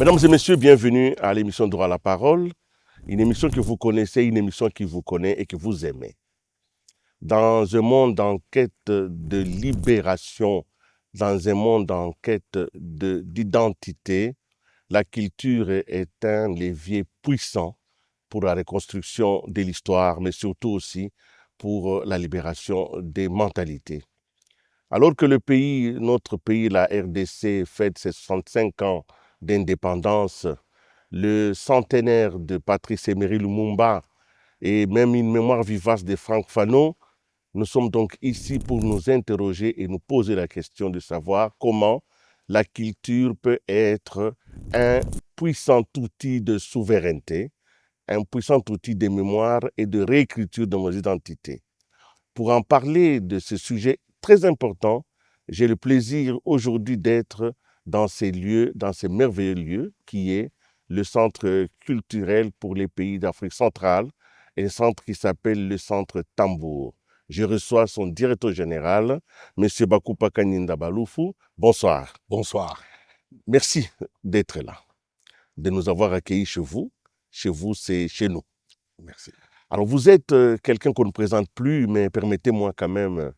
Mesdames et messieurs, bienvenue à l'émission Droit à la parole, une émission que vous connaissez, une émission qui vous connaît et que vous aimez. Dans un monde en quête de libération, dans un monde en quête d'identité, la culture est un levier puissant pour la reconstruction de l'histoire, mais surtout aussi pour la libération des mentalités. Alors que notre pays, la RDC, fête ses 65 ans d'indépendance, le centenaire de Patrice Emery Lumumba et même une mémoire vivace de Franck Fanon, nous sommes donc ici pour nous interroger et nous poser la question de savoir comment la culture peut être un puissant outil de souveraineté, un puissant outil de mémoire et de réécriture de nos identités. Pour en parler de ce sujet très important, j'ai le plaisir aujourd'hui d'être dans ces lieux, dans ces merveilleux lieux qui est le Centre culturel pour les pays d'Afrique centrale, un centre qui s'appelle le Centre Tambour. Je reçois son directeur général, M. Bakoupa Kaninda Baloufou. Bonsoir. Bonsoir. Merci d'être là, de nous avoir accueillis chez vous. Chez vous, c'est chez nous. Merci. Alors, vous êtes quelqu'un qu'on ne présente plus, mais permettez-moi quand même,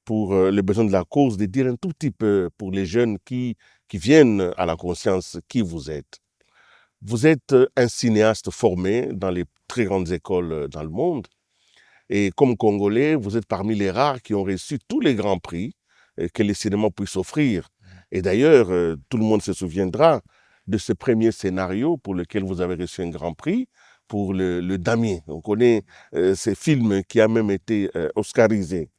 pour les besoins de la cause, de dire un tout petit peu pour les jeunes qui viennent à la conscience qui vous êtes. Vous êtes un cinéaste formé dans les très grandes écoles dans le monde. Et comme Congolais, vous êtes parmi les rares qui ont reçu tous les grands prix que le cinéma puisse offrir. Et d'ailleurs, tout le monde se souviendra de ce premier scénario pour lequel vous avez reçu un grand prix, pour le Damier. On connaît ce film qui a même été oscarisé.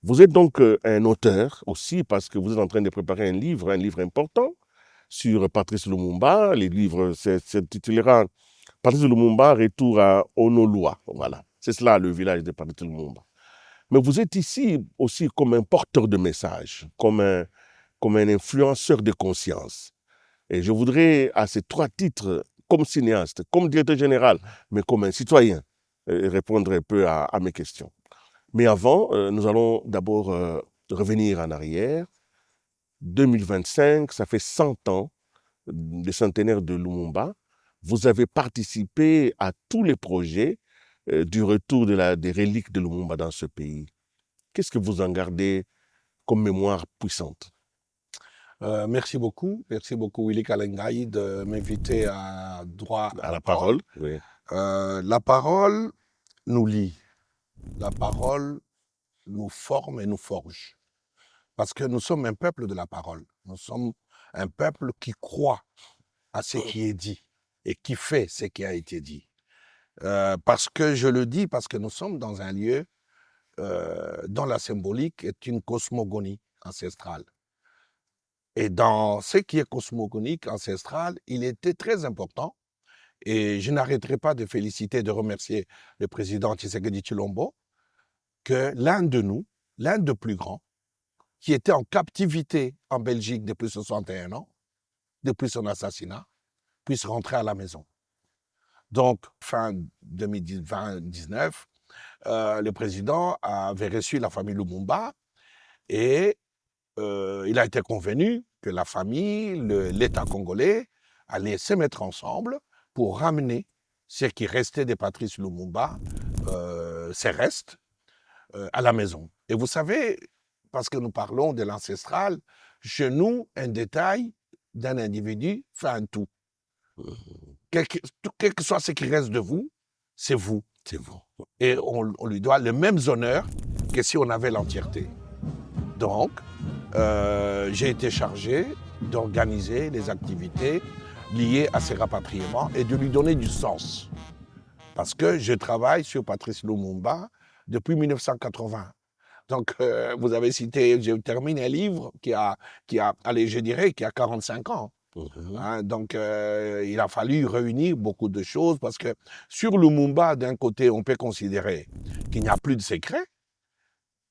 Vous êtes donc un auteur aussi parce que vous êtes en train de préparer un livre important sur Patrice Lumumba. Le livre s'intitulera Patrice Lumumba, retour à Honolua. Voilà, c'est cela le village de Patrice Lumumba. Mais vous êtes ici aussi comme un porteur de messages, comme un influenceur de conscience. Et je voudrais, à ces trois titres, comme cinéaste, comme directeur général, mais comme un citoyen, répondre un peu à mes questions. Mais avant, nous allons d'abord revenir en arrière. 2025, ça fait 100 ans, le centenaire de Lumumba. Vous avez participé à tous les projets du retour des reliques de Lumumba dans ce pays. Qu'est-ce que vous en gardez comme mémoire puissante? Merci beaucoup Willy Kalengai de m'inviter à droit à la parole. Oui. La parole nous lie, la parole nous forme et nous forge. Parce que nous sommes un peuple de la parole. Nous sommes un peuple qui croit à ce qui est dit et qui fait ce qui a été dit. Parce que je le dis, parce que nous sommes dans un lieu dont la symbolique est une cosmogonie ancestrale. Et dans ce qui est cosmogonique, ancestral, il était très important, et je n'arrêterai pas de féliciter, de remercier le président Tshisekedi Tshilombo, que l'un de nous, l'un des plus grands, qui était en captivité en Belgique depuis 61 ans, depuis son assassinat, puisse rentrer à la maison. Donc, fin 2019, le président avait reçu la famille Lumumba et il a été convenu que la famille, l'État congolais, allaient se mettre ensemble pour ramener ce qui restait de Patrice Lumumba, ses restes, à la maison. Et vous savez, parce que nous parlons de l'ancestral, chez nous, un détail d'un individu fait un tout. Quel que soit ce qui reste de vous, c'est vous. C'est vous. Et on lui doit les mêmes honneurs que si on avait l'entièreté. Donc, j'ai été chargé d'organiser les activités liées à ces rapatriements et de lui donner du sens. Parce que je travaille sur Patrice Lumumba depuis 1980. Donc, vous avez cité, je termine un livre qui a 45 ans. Hein, donc, il a fallu réunir beaucoup de choses parce que sur Lumumba, d'un côté, on peut considérer qu'il n'y a plus de secret.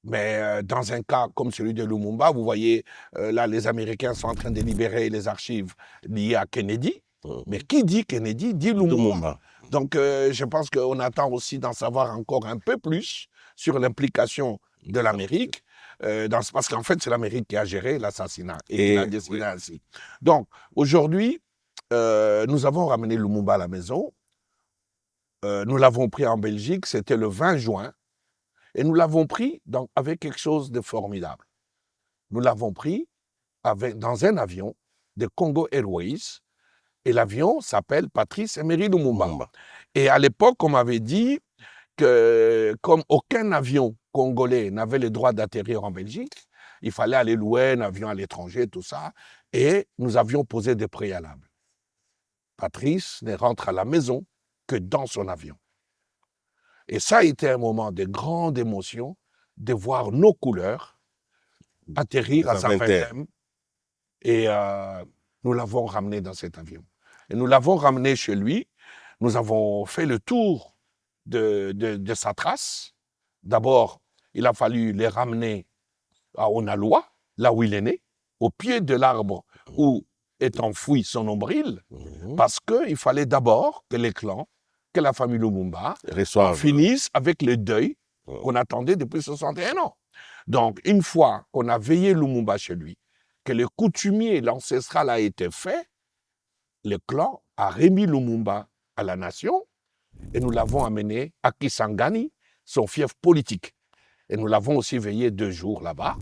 Mais dans un cas comme celui de Lumumba, vous voyez, là, les Américains sont en train de libérer les archives liées à Kennedy. Mais qui dit Kennedy dit Lumumba. Donc, je pense qu'on attend aussi d'en savoir encore un peu plus sur l'implication de l'Amérique, parce qu'en fait, c'est l'Amérique qui a géré l'assassinat et qui l'a décidé ainsi. Donc, aujourd'hui, nous avons ramené Lumumba à la maison. Nous l'avons pris en Belgique, c'était le 20 juin. Et nous l'avons pris avec quelque chose de formidable. Nous l'avons pris dans un avion de Congo Airways. Et l'avion s'appelle Patrice Emery Lumumba. Et à l'époque, on m'avait dit que comme aucun avion congolais n'avait le droit d'atterrir en Belgique, il fallait aller louer un avion à l'étranger, tout ça. Et nous avions posé des préalables. Patrice ne rentre à la maison que dans son avion. Et ça a été un moment de grande émotion de voir nos couleurs atterrir à Zaventem. Et nous l'avons ramené dans cet avion. Et nous l'avons ramené chez lui. Nous avons fait le tour de sa trace. D'abord, il a fallu les ramener à Onaloa, là où il est né, au pied de l'arbre où est enfoui son nombril, parce qu'il fallait d'abord que les clans, que la famille Lumumba finisse avec le deuil qu'on attendait depuis 61 ans. Donc, une fois qu'on a veillé Lumumba chez lui, que le coutumier, l'ancestral a été fait, le clan a remis Lumumba à la nation et nous l'avons amené à Kisangani, son fief politique. Et nous l'avons aussi veillé 2 jours là-bas.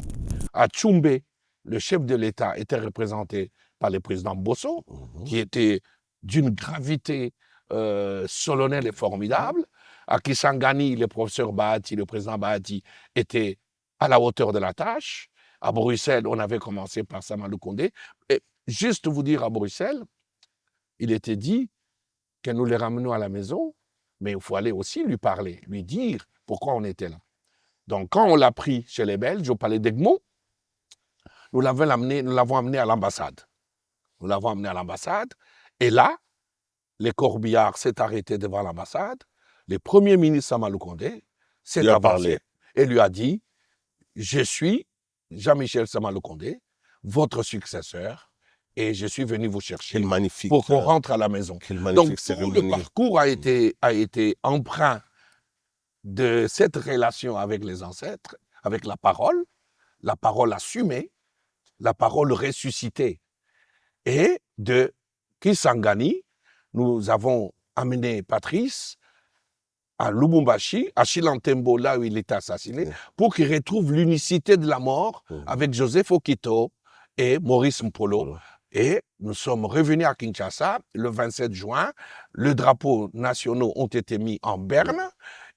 À Tchoumbé, le chef de l'État était représenté par le président Bosso, qui était d'une gravité solennelle et formidable. À Kisangani, le professeur Bahati, le président Bahati, était à la hauteur de la tâche. À Bruxelles, on avait commencé par Samalou Kondé. Et juste vous dire, à Bruxelles, il était dit que nous les ramenons à la maison, mais il faut aller aussi lui parler, lui dire pourquoi on était là. Donc, quand on l'a pris chez les Belges, au palais d'Egmont, nous l'avons amené à l'ambassade. Nous l'avons amené à l'ambassade. Et là, les corbillards s'est arrêté devant l'ambassade. Le premier ministre Samalou Kondé s'est avancé et lui a dit « Je suis Jean-Michel Samalou Kondé, votre successeur, et je suis venu vous chercher pour qu'on rentre à la maison. » Donc, tout le parcours a été empreint de cette relation avec les ancêtres, avec la parole assumée, la parole ressuscitée. Et de Kisangani, nous avons amené Patrice à Lubumbashi, à Chilantembo, là où il était assassiné, pour qu'il retrouve l'unicité de la mort avec Joseph Okito et Maurice Mpolo. Et nous sommes revenus à Kinshasa le 27 juin. Les drapeaux nationaux ont été mis en berne.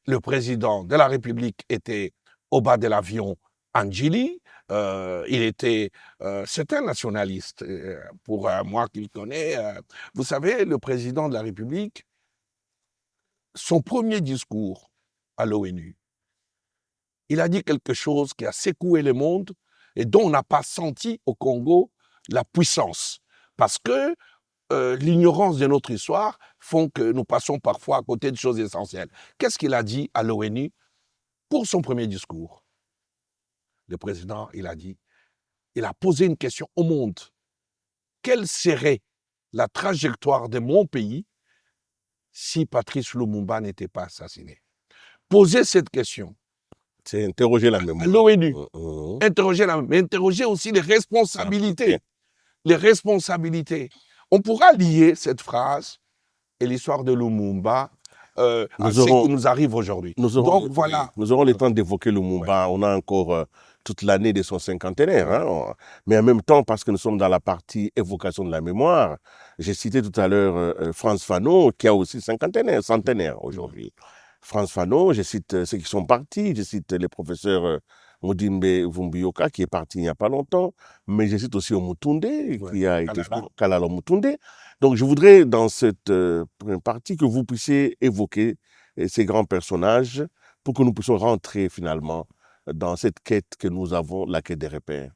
Le président de la République était au bas de l'avion en Djili. C'est un nationaliste, pour moi qui le connais. Vous savez, le président de la République, son premier discours à l'ONU, il a dit quelque chose qui a secoué le monde et dont on n'a pas senti au Congo la puissance. Parce que l'ignorance de notre histoire font que nous passons parfois à côté de choses essentielles. Qu'est-ce qu'il a dit à l'ONU pour son premier discours? Le président, il a posé une question au monde. Quelle serait la trajectoire de mon pays si Patrice Lumumba n'était pas assassiné? Poser cette question. C'est interroger la mémoire. L'ONU. Interroger mais interroger aussi les responsabilités. Les responsabilités. On pourra lier cette phrase et l'histoire de Lumumba à ce qui nous arrive aujourd'hui. Donc voilà. Nous aurons le temps d'évoquer Lumumba. On a encore toute l'année de son cinquantenaire. Hein. Mais en même temps, parce que nous sommes dans la partie évocation de la mémoire, j'ai cité tout à l'heure Frantz Fanon, qui a aussi centenaire aujourd'hui. Frantz Fanon, je cite ceux qui sont partis, je cite les professeurs Modimbe Vumbioka, qui est parti il n'y a pas longtemps, mais je cite aussi Omutunde, qui a été Kalala Omutunde. Donc je voudrais, dans cette partie, que vous puissiez évoquer ces grands personnages pour que nous puissions rentrer finalement dans cette quête que nous avons, la quête des repères.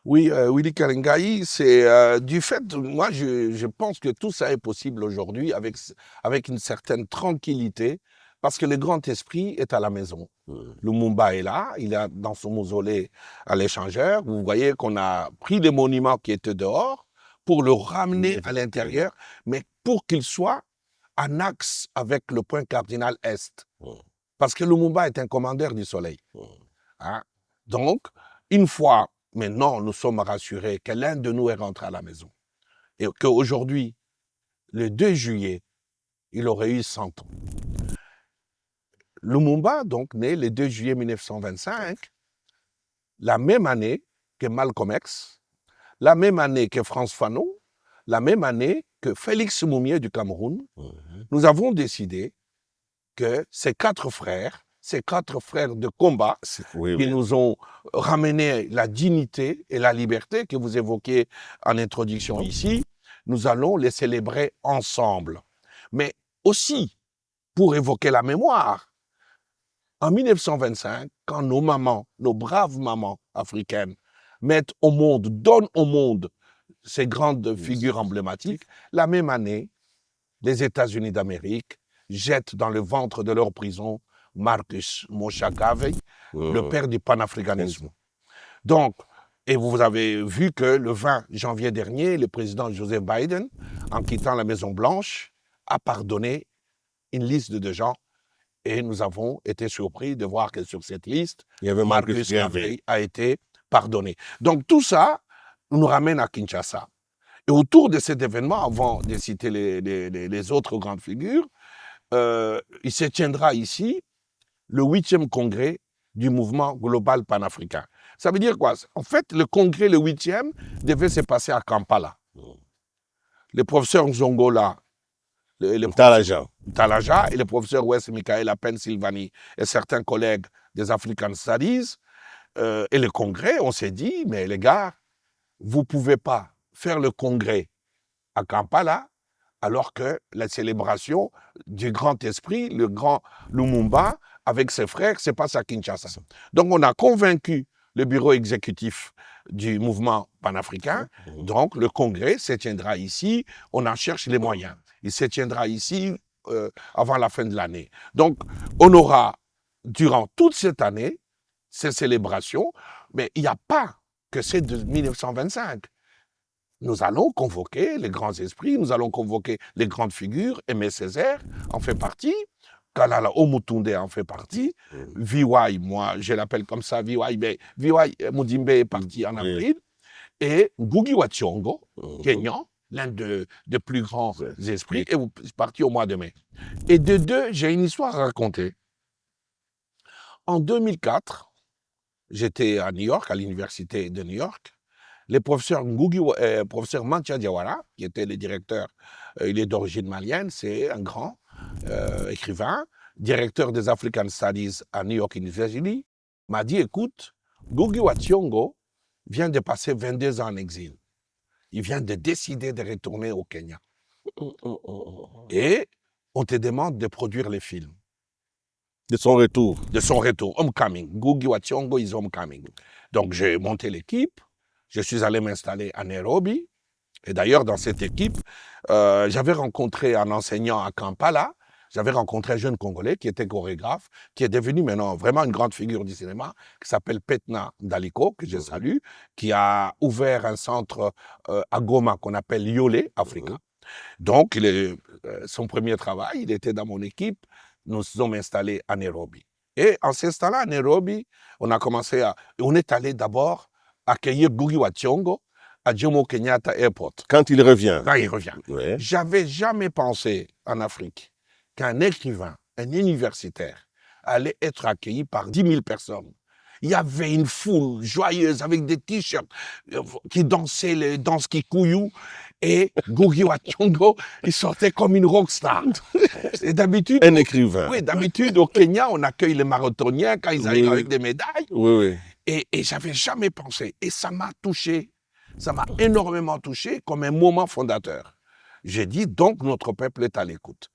Oui, Willy Kalengai, c'est du fait, moi je pense que tout ça est possible aujourd'hui avec une certaine tranquillité, parce que le grand esprit est à la maison. Lumumba est là, il est dans son mausolée à l'échangeur. Vous voyez qu'on a pris des monuments qui étaient dehors pour le ramener à l'intérieur, mais pour qu'il soit en axe avec le point cardinal Est. Parce que Lumumba est un commandeur du soleil. Hein? Donc, une fois, maintenant, nous sommes rassurés que l'un de nous est rentré à la maison. Et qu'aujourd'hui, le 2 juillet, il aurait eu 100 ans. Lumumba, donc, né le 2 juillet 1925, la même année que Malcolm X, la même année que Frantz Fanon, la même année que Félix Moumié du Cameroun, nous avons décidé que ces quatre frères de combat qui nous ont ramené la dignité et la liberté que vous évoquez en introduction ici, nous allons les célébrer ensemble. Mais aussi, pour évoquer la mémoire, en 1925, quand nos mamans, nos braves mamans africaines, mettent au monde, donnent au monde ces grandes figures emblématiques, la même année, les États-Unis d'Amérique jettent dans le ventre de leur prison Marcus Mosha Garvey, le père du panafricanisme. Donc, et vous avez vu que le 20 janvier dernier, le président Joseph Biden, en quittant la Maison-Blanche, a pardonné une liste de gens. Et nous avons été surpris de voir que sur cette liste, il y avait Marcus Garvey a été pardonné. Donc tout ça nous ramène à Kinshasa. Et autour de cet événement, avant de citer les autres grandes figures, il se tiendra ici le 8e congrès du mouvement global panafricain. Ça veut dire quoi? En fait, le congrès, le 8e, devait se passer à Kampala. Le professeur Nzongola, Talaja et le professeur Wes Michael Pennsylvanie et certains collègues des African Studies et le congrès, on s'est dit, mais les gars, vous ne pouvez pas faire le congrès à Kampala alors que la célébration du grand esprit, le grand Lumumba, avec ses frères, se passe à Kinshasa. Donc on a convaincu le bureau exécutif du mouvement panafricain, donc le congrès se tiendra ici, on en cherche les moyens. Il se tiendra ici avant la fin de l'année. Donc, on aura, durant toute cette année, ces célébrations, mais il n'y a pas que c'est de 1925. Nous allons convoquer les grands esprits, nous allons convoquer les grandes figures, Aimé Césaire en fait partie, Kalala Omutunde en fait partie, VY, moi je l'appelle comme ça, VY, mais VY Mudimbe est parti en avril, et Ngugi wa Thiong'o, Kenyan, l'un des plus grands esprits, est parti au mois de mai. Et de deux, j'ai une histoire à raconter. En 2004, j'étais à New York, à l'université de New York. Le professeur professeur Mantia Diawara, qui était le directeur, il est d'origine malienne, c'est un grand écrivain, directeur des African Studies à New York University, m'a dit, écoute, Ngugi wa Thiong'o vient de passer 22 ans en exil. Il vient de décider de retourner au Kenya. Et on te demande de produire les films. De son retour. De son retour, Homecoming. Ngugi wa Thiong'o is Homecoming. Donc j'ai monté l'équipe, je suis allé m'installer à Nairobi. Et d'ailleurs, dans cette équipe, j'avais rencontré un enseignant à Kampala, j'avais rencontré un jeune Congolais qui était chorégraphe, qui est devenu maintenant vraiment une grande figure du cinéma, qui s'appelle Petna Daliko, que je salue, qui a ouvert un centre à Goma qu'on appelle Yole Africa. Donc, son premier travail, il était dans mon équipe, nous sommes installés à Nairobi. Et en s'installant à Nairobi, on est allé d'abord accueillir Ngugi wa Thiong'o à Jomo Kenyatta Airport. Quand il revient. Quand il revient. Ouais. J'avais jamais pensé en Afrique qu'un écrivain, un universitaire, allait être accueilli par 10 000 personnes. Il y avait une foule joyeuse avec des t-shirts qui dansaient les danses kikuyu et Ngugi wa Thiong'o, il sortait comme une rockstar. Et d'habitude, un écrivain. Oui, d'habitude au Kenya, on accueille les marathoniens quand ils arrivent avec des médailles. Oui. Et j'avais jamais pensé. Et ça m'a touché. Ça m'a énormément touché comme un moment fondateur. J'ai dit, donc, notre peuple est à l'écoute.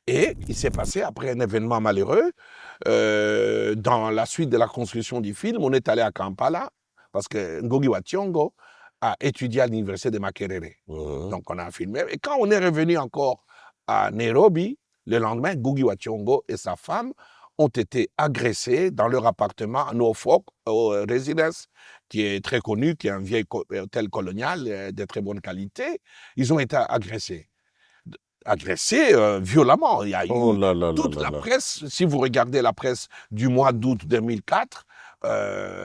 Et il s'est passé, après un événement malheureux, dans la suite de la construction du film, on est allé à Kampala, parce que Ngugi wa Thiong'o a étudié à l'université de Makerere. Donc, on a filmé. Et quand on est revenu encore à Nairobi, le lendemain, Ngugi wa Thiong'o et sa femme ont été agressés dans leur appartement à Norfolk Residence, qui est très connu, qui est un vieil hôtel colonial de très bonne qualité. Ils ont été agressés violemment. Il y a eu toute la presse, si vous regardez la presse du mois d'août 2004,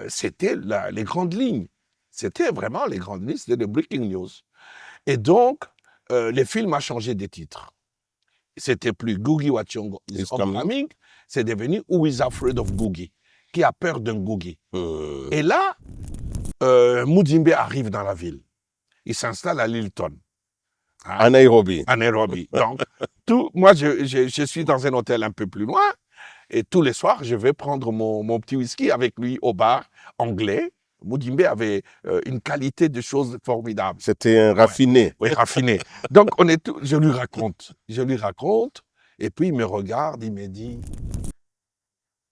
c'était les grandes lignes. C'était vraiment les grandes lignes, c'était le breaking news. Et donc, les films ont changé de titre. C'était plus Googie Wachongo is coming, c'est devenu Who is Afraid of Googie? Qui a peur d'un Googie? Et là, Mudimbe arrive dans la ville. Il s'installe à Lilton. À Nairobi. À Nairobi. Donc, moi, je suis dans un hôtel un peu plus loin. Et tous les soirs, je vais prendre mon petit whisky avec lui au bar anglais. Mudimbe avait une qualité de choses formidable. C'était un raffiné. Oui, raffiné. Donc, je lui raconte. Et puis, il me regarde, il me dit,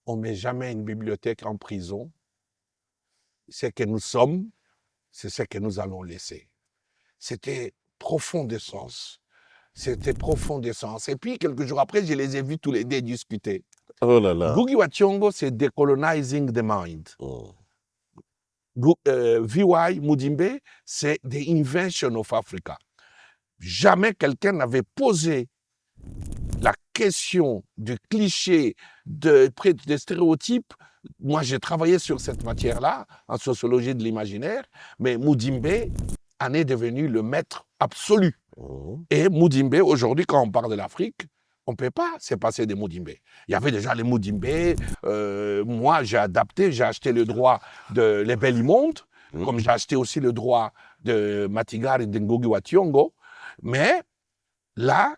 on ne met jamais une bibliothèque en prison. Ce que nous sommes, c'est ce que nous allons laisser. C'était profond de sens. C'était profond de sens. Et puis, quelques jours après, je les ai vus tous les deux discuter. Oh là là. Googie Wachongo, c'est Decolonizing the Mind. VY Mudimbe, c'est The Invention of Africa. Jamais quelqu'un n'avait posé la question du cliché, des stéréotypes. Moi, j'ai travaillé sur cette matière-là, en sociologie de l'imaginaire, mais Mudimbe en est devenu le maître absolu. Et Mudimbe, aujourd'hui, quand on parle de l'Afrique, on ne peut pas se passer des Mudimbe. Il y avait déjà les Mudimbe. Moi, j'ai acheté le droit de l'Ebeli Monde, comme j'ai acheté aussi le droit de Matigar et de Ngugi wa Thiong'o. Mais là,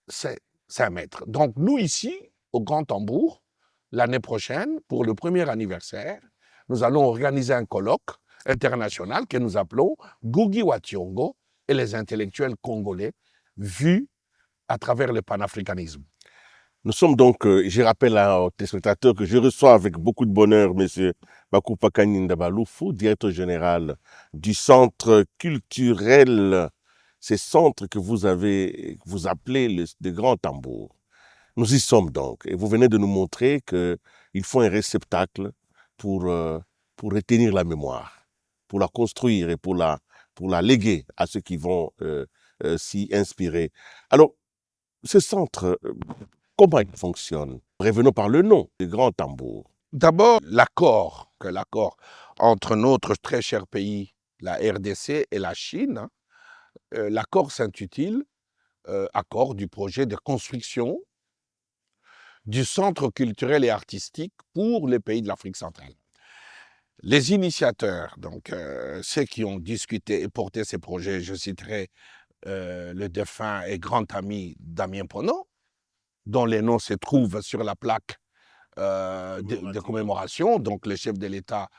c'est un maître. Donc, nous, ici, au Grand Tambour, l'année prochaine, pour le premier anniversaire, nous allons organiser un colloque international que nous appelons Ngugi wa Thiong'o et les intellectuels congolais vus à travers le panafricanisme. Nous sommes donc, je rappelle aux téléspectateurs que je reçois avec beaucoup de bonheur M. Bakoupa Ndabaloufou, directeur général du centre culturel, ces centres que vous appelez le Grand Tambour. Nous y sommes donc, et vous venez de nous montrer qu'il faut un réceptacle pour retenir la mémoire, pour la construire et pour la léguer à ceux qui vont s'y inspirer. Alors, ce centre, comment il fonctionne? Revenons par le nom, le Grand Tambour. D'abord, l'accord entre notre très cher pays, la RDC et la Chine, l'accord s'intitule accord du projet de construction du centre culturel et artistique pour les pays de l'Afrique centrale. Les initiateurs, donc ceux qui ont discuté et porté ces projets, je citerai le défunt et grand ami Damien Pono, dont les noms se trouvent sur la plaque de commémoration. Donc le chef de l'État,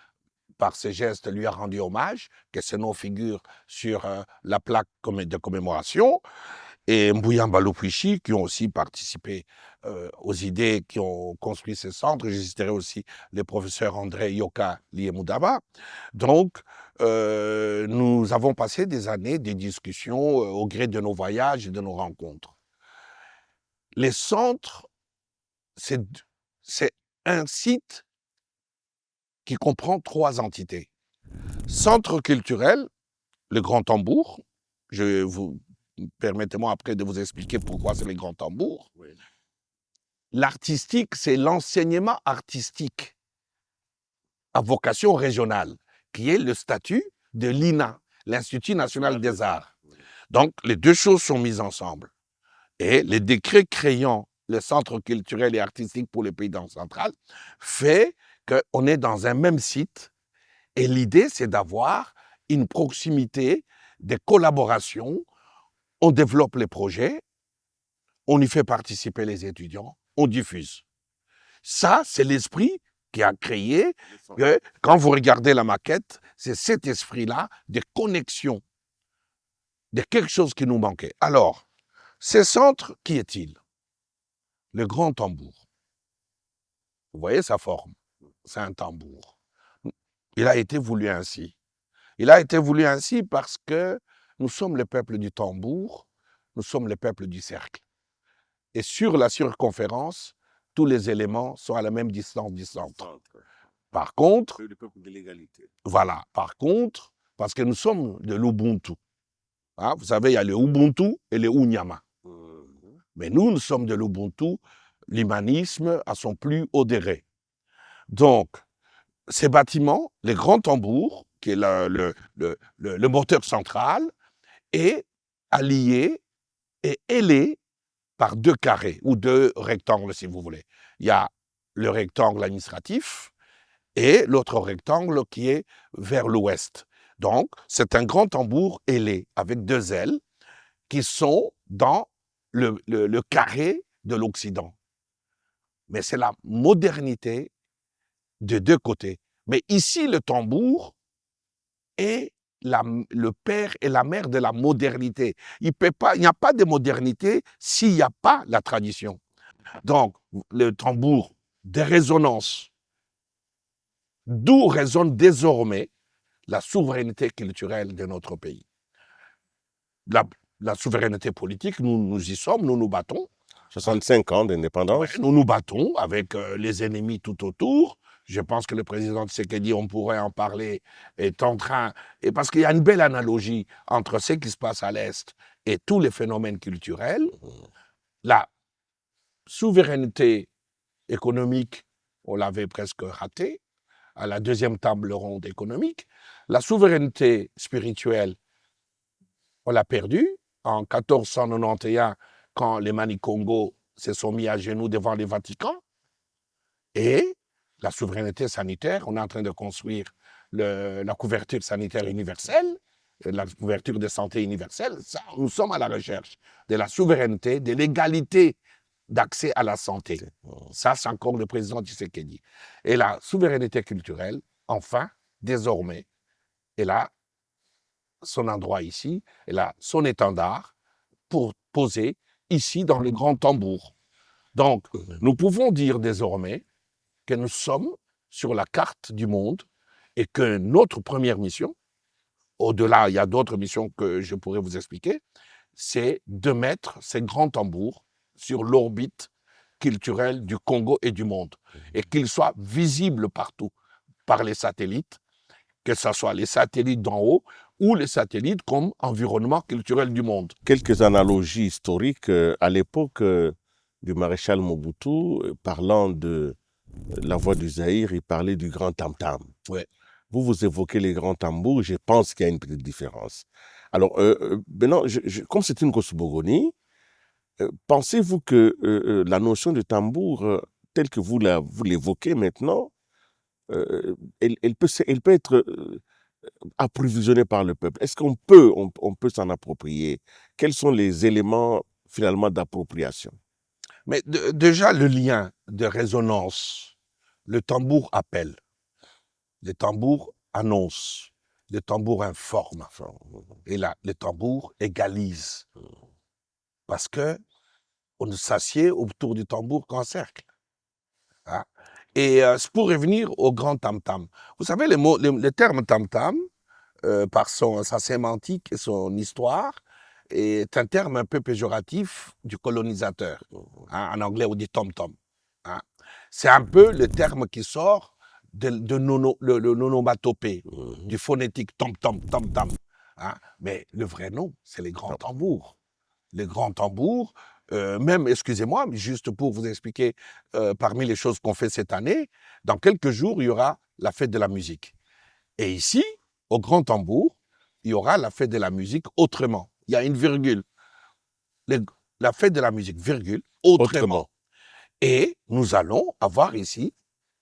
par ses gestes, lui a rendu hommage, que ce nom figure sur la plaque de commémoration. Et Mbouya Mbalou-Puichi, qui ont aussi participé aux idées qui ont construit ce centre. Je citerai aussi le professeur André Yoka Liemudaba. Donc, nous avons passé des années de discussions au gré de nos voyages et de nos rencontres. Les centres, c'est un site qui comprend 3 entités. Centre culturel, le Grand Tambour. Permettez-moi après de vous expliquer pourquoi c'est le Grand Tambour. Oui. L'artistique, c'est l'enseignement artistique à vocation régionale, qui est le statut de l'INA, l'Institut national des arts. Donc, les deux choses sont mises ensemble. Et le décret créant le centre culturel et artistique pour les pays d'Afrique centrale fait qu'on est dans un même site. Et l'idée, c'est d'avoir une proximité, des collaborations. On développe les projets, on y fait participer les étudiants, on diffuse. Ça, c'est l'esprit qui a créé, quand vous regardez la maquette, c'est cet esprit-là de connexion, de quelque chose qui nous manquait. Alors, ce centre, qui est-il? Le Grand Tambour. Vous voyez sa forme? C'est un tambour. Il a été voulu ainsi. Il a été voulu ainsi parce que nous sommes le peuple du tambour, nous sommes le peuple du cercle. Et sur la circonférence, tous les éléments sont à la même distance du centre. Par contre, le peuple de l'égalité. Voilà. Par contre, parce que nous sommes de l'Ubuntu. Hein, vous savez, il y a le Ubuntu et le Unyama. Mais nous sommes de l'Ubuntu, l'humanisme à son plus haut degré. Donc, ces bâtiments, les grands tambours, qui est le moteur central, et allié et ailé par 2 carrés ou 2 rectangles, si vous voulez. Il y a le rectangle administratif et l'autre rectangle qui est vers l'ouest. Donc, c'est un grand tambour ailé avec 2 ailes qui sont dans le carré de l'Occident. Mais c'est la modernité de 2 côtés. Mais ici, le tambour est le père et la mère de la modernité. Il n'y a pas de modernité s'il n'y a pas la tradition. Donc, le tambour de résonance, d'où résonne désormais la souveraineté culturelle de notre pays. La souveraineté politique, nous y sommes, nous nous battons. 65 ans d'indépendance. Ouais, nous nous battons avec les ennemis tout autour. Je pense que le président Tshisekedi, on pourrait en parler, est en train... Et parce qu'il y a une belle analogie entre ce qui se passe à l'Est et tous les phénomènes culturels. La souveraineté économique, on l'avait presque ratée à la 2e table ronde économique. La souveraineté spirituelle, on l'a perdue en 1491 quand les Mani-Congo se sont mis à genoux devant les Vaticans. Et la souveraineté sanitaire, on est en train de construire la couverture sanitaire universelle, la couverture de santé universelle. Ça, nous sommes à la recherche de la souveraineté, de l'égalité d'accès à la santé. Ça, c'est encore le président Tshisekedi. Et la souveraineté culturelle, enfin, désormais, elle a son endroit ici, elle a son étendard pour poser ici dans le grand tambour. Donc, nous pouvons dire désormais que nous sommes sur la carte du monde et que notre première mission, au-delà, il y a d'autres missions que je pourrais vous expliquer, c'est de mettre ces grands tambours sur l'orbite culturelle du Congo et du monde et qu'ils soient visibles partout par les satellites, que ce soit les satellites d'en haut ou les satellites comme environnement culturel du monde. Quelques analogies historiques. À l'époque du maréchal Mobutu, parlant de la voix du Zaïre, il parlait du grand tam-tam. Ouais. Vous évoquez les grands tambours, je pense qu'il y a une petite différence. Alors, maintenant, comme c'est une cosmogonie, pensez-vous que la notion de tambour, telle que vous l'évoquez maintenant, elle peut être approvisionnée par le peuple? Est-ce qu'on peut, on peut s'en approprier? Quels sont les éléments, finalement, d'appropriation? Mais déjà, le lien de résonance, le tambour appelle, le tambour annonce, le tambour informe, et là, le tambour égalise. Parce que on ne s'assied autour du tambour qu'en cercle. Hein? Et c'est pour revenir au grand tam-tam. Vous savez, le terme tam-tam, par sa sémantique et son histoire, est un terme un peu péjoratif du colonisateur. Hein? En anglais, on dit tom-tom. Hein? C'est un peu le terme qui sort de l'onomatopée, du phonétique tom-tom, tom-tam. Hein? Mais le vrai nom, c'est les grands tambours. Les grands tambours, même, excusez-moi, juste pour vous expliquer, parmi les choses qu'on fait cette année, dans quelques jours, il y aura la fête de la musique. Et ici, au Grand Tambour, il y aura la fête de la musique autrement. Il y a une virgule. La fête de la musique, virgule, autrement. Et nous allons avoir ici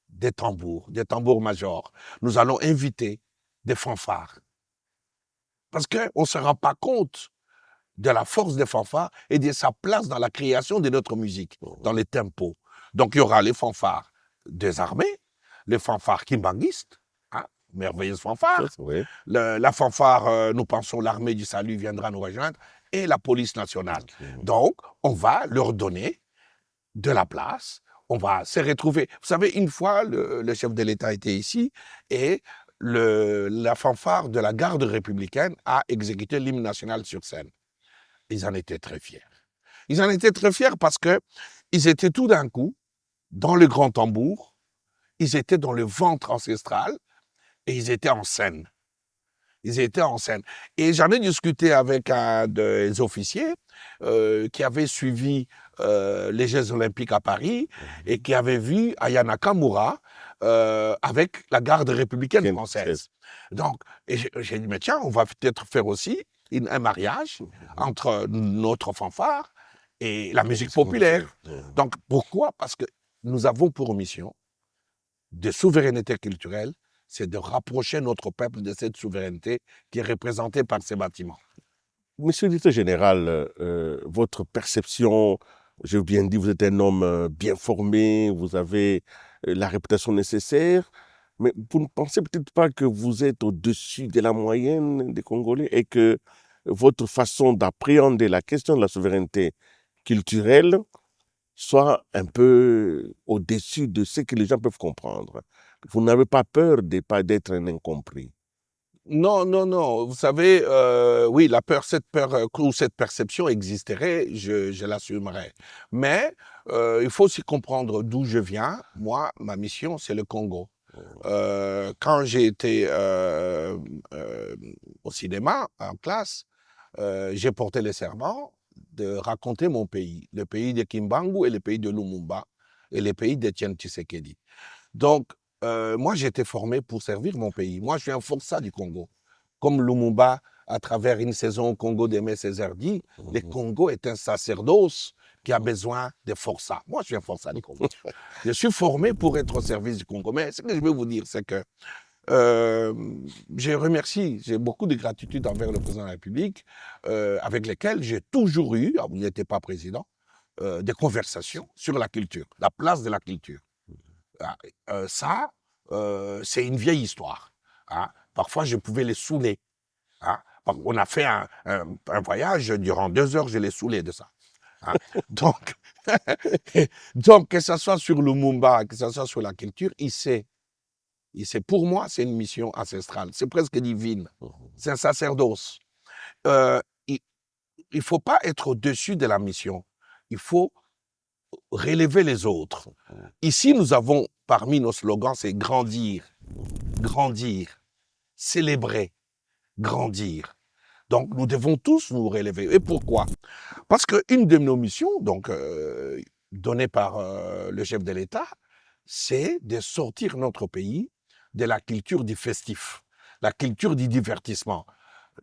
des tambours majors. Nous allons inviter des fanfares. Parce qu'on ne se rend pas compte de la force des fanfares et de sa place dans la création de notre musique, dans les tempos. Donc, il y aura les fanfares des armées, les fanfares kimbanguistes, hein, merveilleuses fanfares. Oui. La fanfare, nous pensons, l'armée du salut viendra nous rejoindre, et la police nationale. Donc, on va leur donner de la place, on va se retrouver. Vous savez, une fois, le chef de l'État était ici, et la fanfare de la garde républicaine a exécuté l'hymne national sur scène. Ils en étaient très fiers. Ils en étaient très fiers parce qu'ils étaient tout d'un coup dans le grand tambour, ils étaient dans le ventre ancestral et ils étaient en scène. Ils étaient en scène. Et j'en ai discuté avec un des officiers qui avait suivi les Jeux Olympiques à Paris et qui avait vu Aya Nakamura avec la garde républicaine française. Donc, j'ai dit, mais tiens, on va peut-être faire aussi un mariage entre notre fanfare et la musique populaire. Donc, pourquoi? Parce que nous avons pour mission de souveraineté culturelle, c'est de rapprocher notre peuple de cette souveraineté qui est représentée par ces bâtiments. Monsieur le directeur général, votre perception, j'ai bien dit, vous êtes un homme bien formé, vous avez la réputation nécessaire, mais vous ne pensez peut-être pas que vous êtes au-dessus de la moyenne des Congolais et que votre façon d'appréhender la question de la souveraineté culturelle soit un peu au-dessus de ce que les gens peuvent comprendre. Vous n'avez pas peur d'être un incompris. Non, non, non. Vous savez, oui, cette peur ou cette perception existerait, je l'assumerais. Mais il faut aussi comprendre d'où je viens. Moi, ma mission, c'est le Congo. Quand j'ai été au cinéma, en classe, j'ai porté le serment de raconter mon pays, le pays de Kimbangu et le pays de Lumumba et le pays d'Étienne Tshisekedi. Donc, moi, j'ai été formé pour servir mon pays. Moi, je suis un forçat du Congo. Comme Lumumba, à travers une saison au Congo d'Aimé Césaire dit, le Congo est un sacerdoce qui a besoin de forçats. Moi, je suis un forçat du Congo. Je suis formé pour être au service du Congo. Mais ce que je veux vous dire, c'est que j'ai beaucoup de gratitude envers le président de la République, avec lesquels j'ai toujours eu, il n'était pas président, des conversations sur la culture, la place de la culture. C'est une vieille histoire. Hein. Parfois, je pouvais les saouler. Hein. On a fait un voyage, durant 2 heures, je les saoulais de ça. Hein. Donc, que ce soit sur le Lumumba, que ce soit sur la culture, pour moi, c'est une mission ancestrale. C'est presque divine. C'est un sacerdoce. Il ne faut pas être au-dessus de la mission. Il faut relever les autres. Ici, nous avons, parmi nos slogans, c'est grandir, grandir, célébrer, grandir. Donc, nous devons tous nous relever. Et pourquoi? Parce qu'une de nos missions, donc, donnée par le chef de l'État, c'est de sortir notre pays de la culture du festif, la culture du divertissement.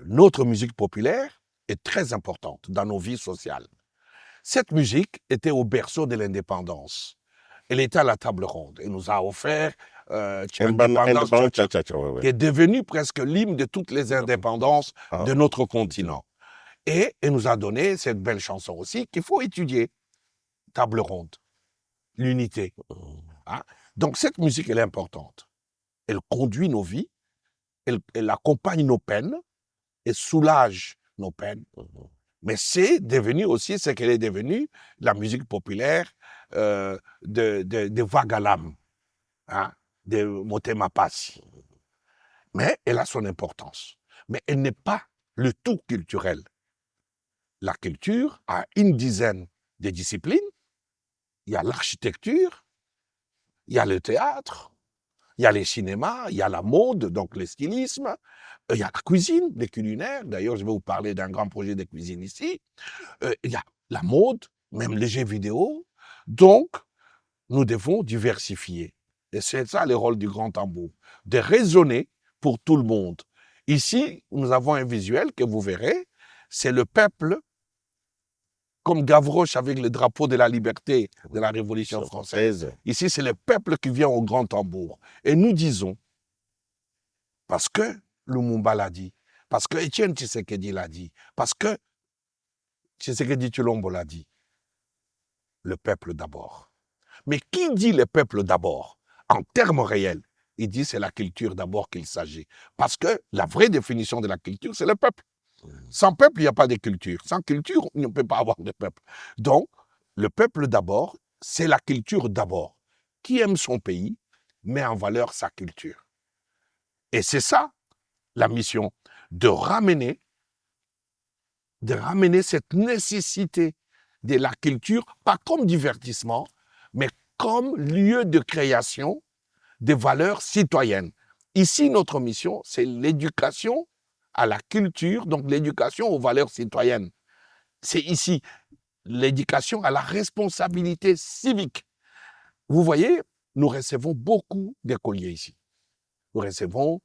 Notre musique populaire est très importante dans nos vies sociales. Cette musique était au berceau de l'indépendance. Elle était à la table ronde. Elle nous a offert l'indépendance qui est devenue presque l'hymne de toutes les indépendances de notre continent. Et elle nous a donné cette belle chanson aussi qu'il faut étudier. Table ronde, l'unité. Hein? Donc cette musique, elle est importante. Elle conduit nos vies, elle accompagne nos peines, elle soulage nos peines. Mais c'est devenu aussi ce qu'elle est devenue, la musique populaire de Vagalam, hein, de Motema Passi. Mais elle a son importance. Mais elle n'est pas le tout culturel. La culture a une dizaine de disciplines. Il y a l'architecture, il y a le théâtre, il y a les cinémas, il y a la mode, donc le stylisme, il y a la cuisine, les culinaires. D'ailleurs, je vais vous parler d'un grand projet de cuisine ici. Il y a la mode, même les jeux vidéo. Donc, nous devons diversifier. Et c'est ça le rôle du grand tambour, de raisonner pour tout le monde. Ici, nous avons un visuel que vous verrez, c'est le peuple, comme Gavroche avec le drapeau de la liberté de la Révolution française. Ici, c'est le peuple qui vient au grand tambour. Et nous disons, parce que Lumumba l'a dit, parce que Étienne Tshisekedi l'a dit, parce que Tshisekedi Tshilombo l'a dit, le peuple d'abord. Mais qui dit le peuple d'abord? En termes réels, il dit c'est la culture d'abord qu'il s'agit. Parce que la vraie définition de la culture, c'est le peuple. Sans peuple, il n'y a pas de culture. Sans culture, on ne peut pas avoir de peuple. Donc, le peuple d'abord, c'est la culture d'abord. Qui aime son pays, met en valeur sa culture. Et c'est ça, la mission, de ramener cette nécessité de la culture, pas comme divertissement, mais comme lieu de création des valeurs citoyennes. Ici, notre mission, c'est l'éducation à la culture, donc l'éducation aux valeurs citoyennes. C'est ici l'éducation à la responsabilité civique. Vous voyez, nous recevons beaucoup d'écoliers ici. Nous recevons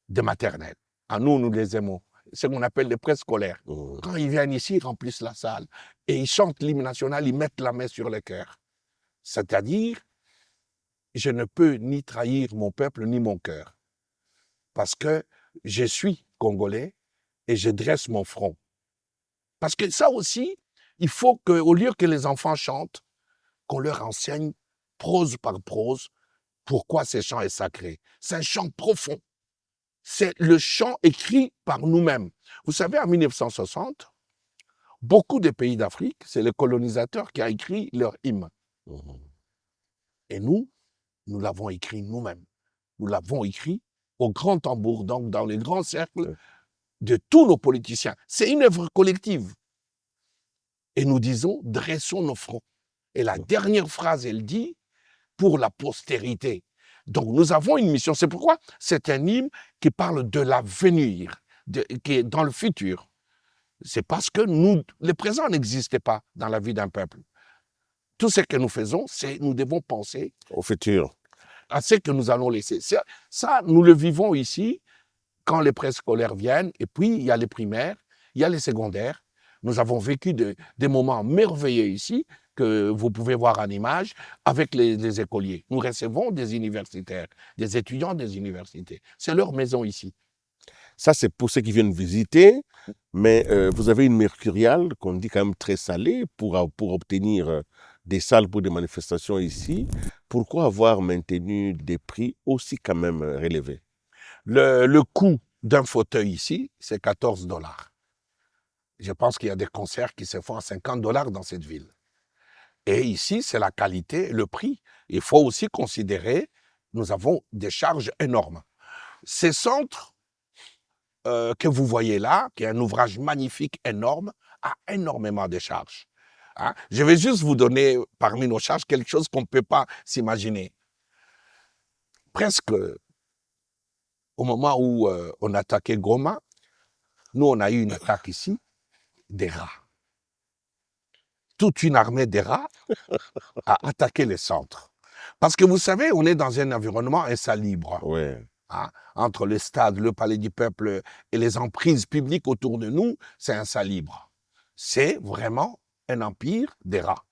des maternelles. À nous les aimons. ce qu'on appelle les préscolaires. Quand ils viennent ici, ils remplissent la salle. Et ils chantent l'hymne national, ils mettent la main sur le cœur. C'est-à-dire, je ne peux ni trahir mon peuple ni mon cœur. Parce que je suis congolais et je dresse mon front. Parce que ça aussi, il faut qu'au lieu que les enfants chantent, qu'on leur enseigne prose par prose pourquoi ce chant est sacré. C'est un chant profond. C'est le chant écrit par nous-mêmes. Vous savez, en 1960, beaucoup de pays d'Afrique, c'est le colonisateur qui a écrit leur hymne. Et nous l'avons écrit nous-mêmes. Nous l'avons écrit au grand tambour, donc dans les grands cercles de tous nos politiciens. C'est une œuvre collective. Et nous disons, dressons nos fronts. Et la dernière phrase, elle dit, pour la postérité. Donc nous avons une mission. C'est pourquoi c'est un hymne qui parle de l'avenir, qui est dans le futur. C'est parce que nous, le présent n'existait pas dans la vie d'un peuple. Tout ce que nous faisons, c'est nous devons penser au futur, à ce que nous allons laisser. Ça, nous le vivons ici quand les préscolaires viennent, et puis il y a les primaires, il y a les secondaires. Nous avons vécu des moments merveilleux ici, que vous pouvez voir en image, avec les écoliers. Nous recevons des universitaires, des étudiants des universités. C'est leur maison ici. Ça, c'est pour ceux qui viennent visiter, mais vous avez une mercuriale qu'on dit quand même très salée pour obtenir des salles pour des manifestations ici. Pourquoi avoir maintenu des prix aussi quand même relevés? Le coût d'un fauteuil ici, c'est 14 $. Je pense qu'il y a des concerts qui se font à 50 $ dans cette ville. Et ici, c'est la qualité, le prix. Il faut aussi considérer, nous avons des charges énormes. Ces centres que vous voyez là, qui est un ouvrage magnifique, énorme, a énormément de charges. Hein? Je vais juste vous donner, parmi nos charges, quelque chose qu'on ne peut pas s'imaginer. Presque au moment où on attaquait Goma, nous, on a eu une attaque ici, des rats. Toute une armée des rats a attaqué les centres. Parce que vous savez, on est dans un environnement insalubre. Ouais. Hein? Entre le stade, le palais du peuple et les emprises publiques autour de nous, c'est insalubre. C'est vraiment un empire des rats.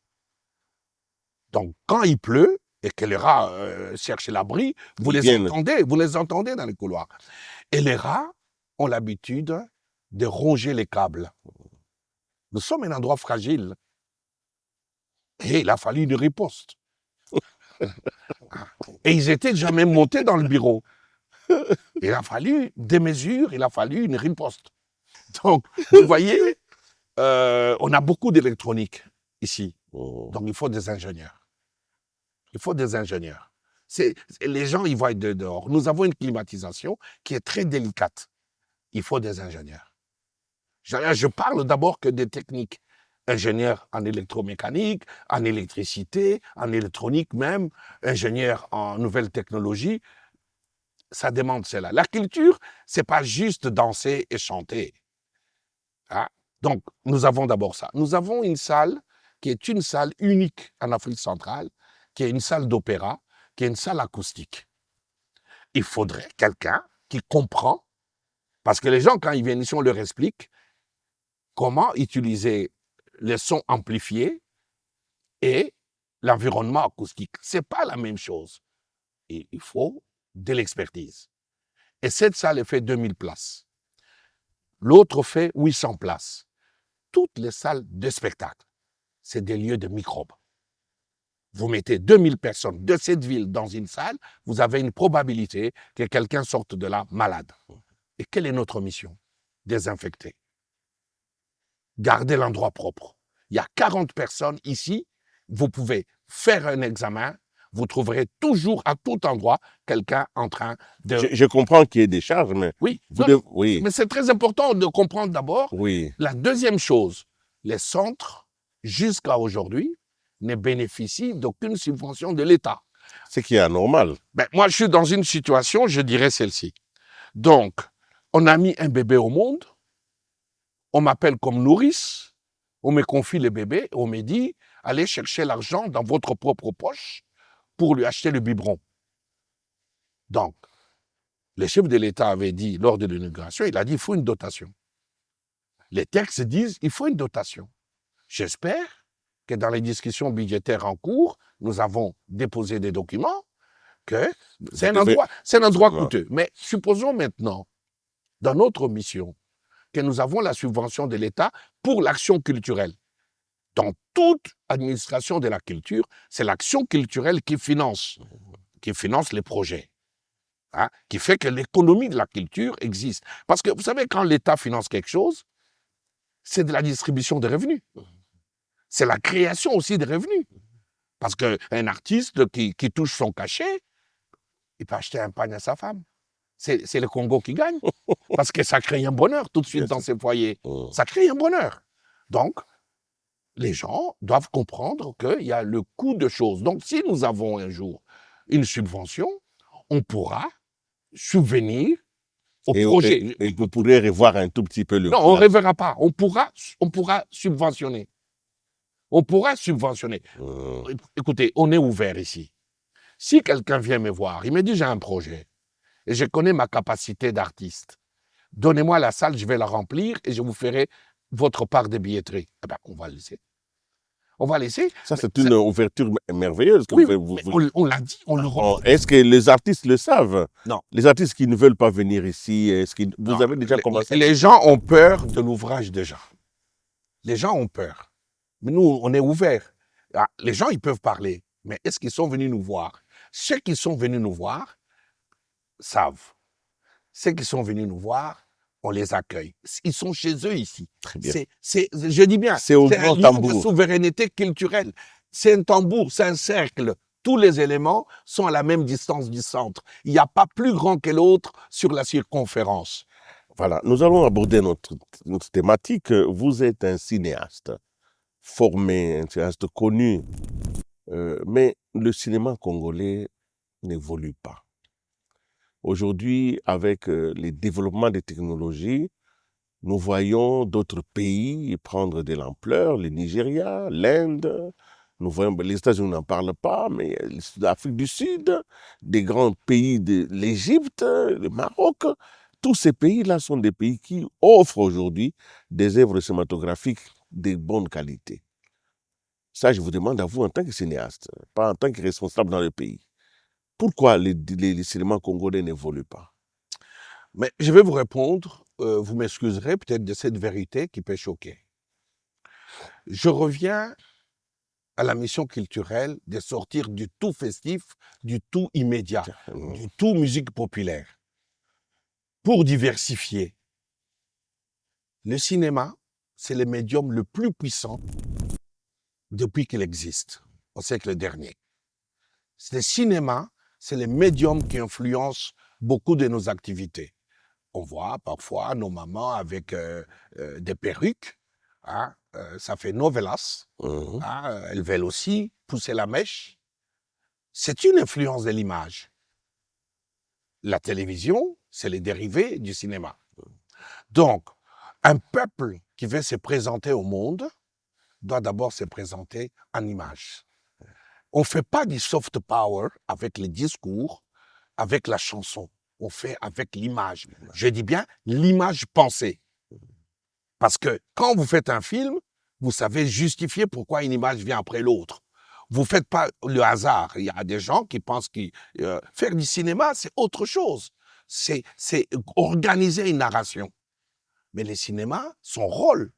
Donc, quand il pleut et que les rats cherchent l'abri, vous les entendez dans les couloirs. Et les rats ont l'habitude de ronger les câbles. Nous sommes un endroit fragile. Et il a fallu une riposte. Et ils étaient déjà même montés dans le bureau. Il a fallu des mesures, il a fallu une riposte. Donc, vous voyez, on a beaucoup d'électronique ici. Donc, il faut des ingénieurs. Il faut des ingénieurs. Les gens, ils voient de dehors. Nous avons une climatisation qui est très délicate. Il faut des ingénieurs. Je parle d'abord que des techniques. Ingénieur en électromécanique, en électricité, en électronique même, ingénieur en nouvelles technologies. Ça demande cela. La culture, c'est pas juste danser et chanter. Hein? Donc, nous avons d'abord ça. Nous avons une salle qui est une salle unique en Afrique centrale, qui est une salle d'opéra, qui est une salle acoustique. Il faudrait quelqu'un qui comprend, parce que les gens, quand ils viennent ici, on leur explique comment utiliser les sons amplifiés et l'environnement acoustique. Ce n'est pas la même chose. Et il faut de l'expertise. Et cette salle fait 2000 places. L'autre fait 800 places. Toutes les salles de spectacle, c'est des lieux de microbes. Vous mettez 2000 personnes de cette ville dans une salle, vous avez une probabilité que quelqu'un sorte de là malade. Et quelle est notre mission? Désinfecter. Garder l'endroit propre. Il y a 40 personnes ici, vous pouvez faire un examen, vous trouverez toujours à tout endroit quelqu'un en train de... Je comprends qu'il y ait des charges, mais... Oui, oui. Mais c'est très important de comprendre d'abord. Oui. La deuxième chose, les centres, jusqu'à aujourd'hui, ne bénéficient d'aucune subvention de l'État. Ce qui est anormal. Moi, je suis dans une situation, je dirais celle-ci. Donc, on a mis un bébé au monde, on m'appelle comme nourrice, on me confie le bébé, on me dit, allez chercher l'argent dans votre propre poche pour lui acheter le biberon. Donc, le chef de l'État avait dit, lors de l'inauguration, il a dit, il faut une dotation. Les textes disent qu'il faut une dotation. J'espère que dans les discussions budgétaires en cours, nous avons déposé des documents, que c'est un endroit coûteux. Mais supposons maintenant, dans notre mission, que nous avons la subvention de l'État pour l'action culturelle. Dans toute administration de la culture, c'est l'action culturelle qui finance les projets, hein, qui fait que l'économie de la culture existe. Parce que vous savez, quand l'État finance quelque chose, c'est de la distribution de revenus. C'est la création aussi de revenus. Parce qu'un artiste qui touche son cachet, il peut acheter un pagne à sa femme. C'est le Congo qui gagne. Parce que ça crée un bonheur tout de suite dans ses foyers. Ça crée un bonheur. Donc, les gens doivent comprendre qu'il y a le coût de choses. Donc, si nous avons un jour une subvention, on pourra subvenir au projet. Et vous pourrez revoir un tout petit peu le coût. Non, on ne reverra pas. On pourra subventionner. On pourra subventionner. Écoutez, on est ouvert ici. Si quelqu'un vient me voir, il me dit j'ai un projet et je connais ma capacité d'artiste. Donnez-moi la salle, je vais la remplir et je vous ferai votre part de billetterie. Eh bien, on va laisser. On va laisser. Ça, c'est une ouverture merveilleuse. Oui, on l'a dit, on le reprend. Est-ce que les artistes le savent? Non. Les artistes qui ne veulent pas venir ici, vous avez déjà commencé? Les gens ont peur de l'ouvrage déjà. Les gens ont peur. Mais nous, on est ouverts. Les gens, ils peuvent parler. Mais est-ce qu'ils sont venus nous voir? Ceux qui sont venus nous voir savent. Ceux qui sont venus nous voir, on les accueille. Ils sont chez eux ici. Très bien. Je dis bien, c'est un lieu tambour de souveraineté culturelle. C'est un tambour, c'est un cercle. Tous les éléments sont à la même distance du centre. Il n'y a pas plus grand que l'autre sur la circonférence. Voilà, nous allons aborder notre thématique. Vous êtes un cinéaste formé, un cinéaste connu, mais le cinéma congolais n'évolue pas. Aujourd'hui, avec les développements des technologies, nous voyons d'autres pays prendre de l'ampleur, le Nigeria, l'Inde, nous voyons, les États-Unis n'en parlent pas, mais l'Afrique du Sud, des grands pays de l'Égypte, le Maroc, tous ces pays-là sont des pays qui offrent aujourd'hui des œuvres cinématographiques de bonne qualité. Ça, je vous demande à vous en tant que cinéaste, pas en tant que responsable dans le pays. Pourquoi les cinémas congolais n'évoluent pas? Mais je vais vous répondre, vous m'excuserez peut-être de cette vérité qui peut choquer. Je reviens à la mission culturelle de sortir du tout festif, du tout immédiat, du tout musique populaire, pour diversifier. Le cinéma, c'est le médium le plus puissant depuis qu'il existe, au siècle dernier. Le cinéma, c'est le médium qui influence beaucoup de nos activités. On voit parfois nos mamans avec des perruques, hein, ça fait novelas, hein, elles veulent aussi pousser la mèche. C'est une influence de l'image. La télévision, c'est les dérivés du cinéma. Donc, un peuple qui veut se présenter au monde doit d'abord se présenter en image. On ne fait pas du soft power avec les discours, avec la chanson. On fait avec l'image. Je dis bien l'image pensée. Parce que quand vous faites un film, vous savez justifier pourquoi une image vient après l'autre. Vous ne faites pas le hasard. Il y a des gens qui pensent que faire du cinéma, c'est autre chose. C'est organiser une narration. Mais le cinéma, son rôle,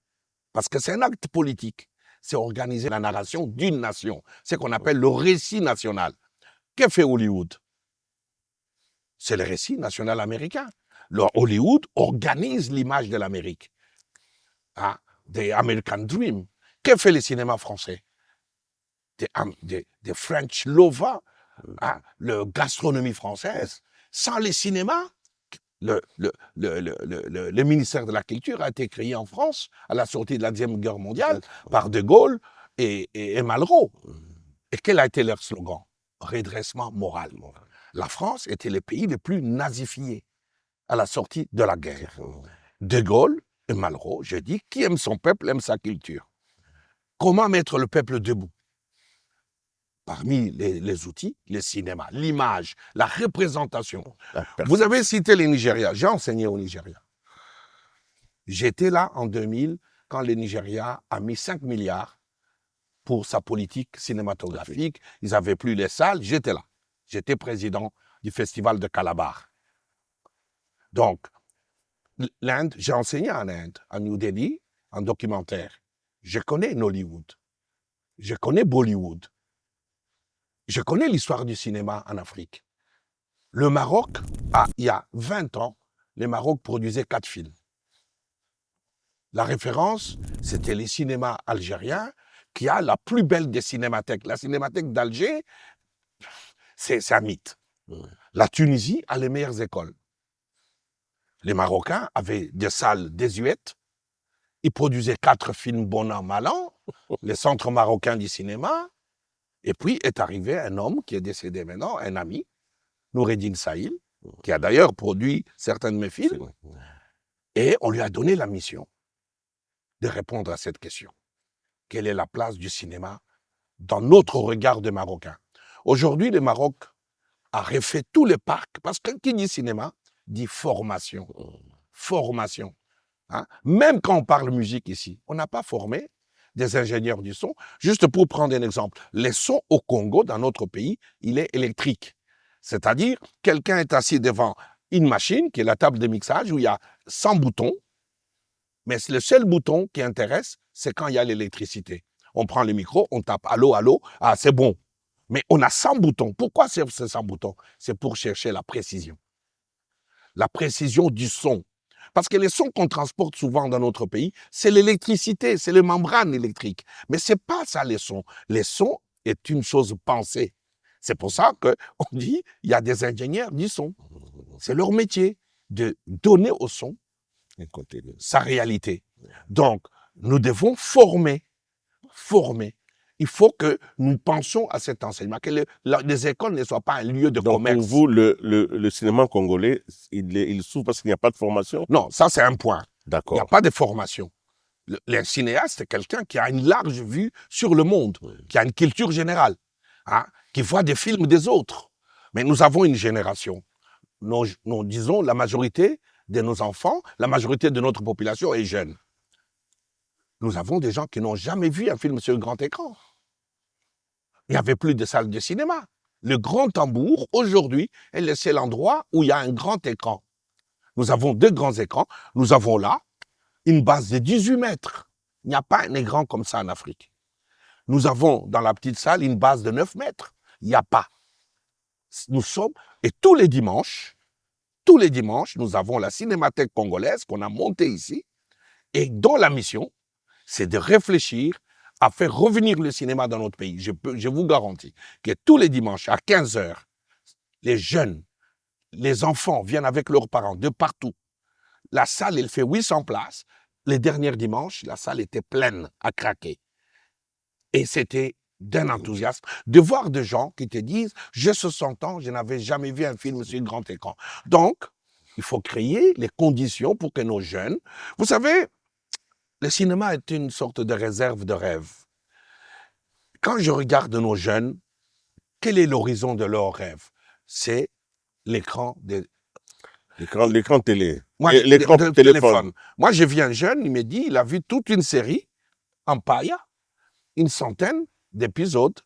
parce que c'est un acte politique, c'est organiser la narration d'une nation. C'est ce qu'on appelle le récit national. Que fait Hollywood? C'est le récit national américain. Le Hollywood organise l'image de l'Amérique. Hein? Des American Dream. Que fait le cinéma français? Des French Lova, hein? La gastronomie française. Sans les cinémas, le ministère de la Culture a été créé en France à la sortie de la Deuxième Guerre mondiale par De Gaulle et Malraux. Et quel a été leur slogan? Redressement moral. La France était le pays le plus nazifié à la sortie de la guerre. De Gaulle et Malraux, je dis, qui aime son peuple aime sa culture. Comment mettre le peuple debout? Parmi les outils, le cinéma, l'image, la représentation. Vous avez cité le Nigeria. J'ai enseigné au Nigeria. J'étais là en 2000 quand le Nigeria a mis 5 milliards pour sa politique cinématographique. Ils n'avaient plus les salles, j'étais là. J'étais président du festival de Calabar. Donc, l'Inde, j'ai enseigné en Inde, à New Delhi, en documentaire. Je connais Nollywood. Je connais Bollywood. Je connais l'histoire du cinéma en Afrique. Le Maroc, il y a 20 ans, le Maroc produisait 4 films. La référence, c'était les cinémas algériens, qui a la plus belle des cinémathèques. La cinémathèque d'Alger, c'est un mythe. La Tunisie a les meilleures écoles. Les Marocains avaient des salles désuètes. Ils produisaient 4 films bon an, mal an, les centres marocains du cinéma. Et puis est arrivé un homme qui est décédé maintenant, un ami, Noureddin Sahil, qui a d'ailleurs produit certains de mes films. Et on lui a donné la mission de répondre à cette question. Quelle est la place du cinéma dans notre regard de Marocains? Aujourd'hui, le Maroc a refait tous les parcs, parce que qui dit cinéma, dit formation. Formation. Hein? Même quand on parle musique ici, on n'a pas formé des ingénieurs du son. Juste pour prendre un exemple, le son au Congo, dans notre pays, il est électrique. C'est-à-dire, quelqu'un est assis devant une machine, qui est la table de mixage, où il y a 100 boutons, mais le seul bouton qui intéresse, c'est quand il y a l'électricité. On prend le micro, on tape « Allô, allô », ah, c'est bon. Mais on a 100 boutons. Pourquoi c'est 100 boutons? C'est pour chercher la précision. La précision du son. Parce que les sons qu'on transporte souvent dans notre pays, c'est l'électricité, c'est les membranes électriques. Mais ce n'est pas ça les sons. Les sons est une chose pensée. C'est pour ça qu'on dit il y a des ingénieurs du son. C'est leur métier de donner au son sa réalité. Donc, nous devons former. Il faut que nous pensions à cet enseignement, que les écoles ne soient pas un lieu de commerce. Donc, pour vous, le cinéma congolais, il souffre parce qu'il n'y a pas de formation? Non, ça c'est un point. D'accord. Il n'y a pas de formation. Le cinéaste, c'est quelqu'un qui a une large vue sur le monde, qui a une culture générale, hein, qui voit des films des autres. Mais nous avons une génération. Nous disons la majorité de nos enfants, la majorité de notre population est jeune. Nous avons des gens qui n'ont jamais vu un film sur un grand écran. Il n'y avait plus de salles de cinéma. Le Grand Tambour, aujourd'hui, est le seul endroit où il y a un grand écran. Nous avons 2 grands écrans. Nous avons là une base de 18 mètres. Il n'y a pas un écran comme ça en Afrique. Nous avons dans la petite salle une base de 9 mètres. Il n'y a pas. Nous sommes, et tous les dimanches, nous avons la cinémathèque congolaise qu'on a montée ici, et dont la mission, c'est de réfléchir à faire revenir le cinéma dans notre pays. Je vous garantis que tous les dimanches, à 15h, les jeunes, les enfants viennent avec leurs parents de partout. La salle, elle fait 800 places. Les derniers dimanches, la salle était pleine à craquer. Et c'était d'un enthousiasme de voir des gens qui te disent « J'ai 60 ans, je n'avais jamais vu un film sur un grand écran. » Donc, il faut créer les conditions pour que nos jeunes... Vous savez, le cinéma est une sorte de réserve de rêve. Quand je regarde nos jeunes, quel est l'horizon de leurs rêves? C'est l'écran de... L'écran télé. L'écran de téléphone. Moi, j'ai vu un jeune, il m'a dit, il a vu toute une série en paille, une centaine d'épisodes.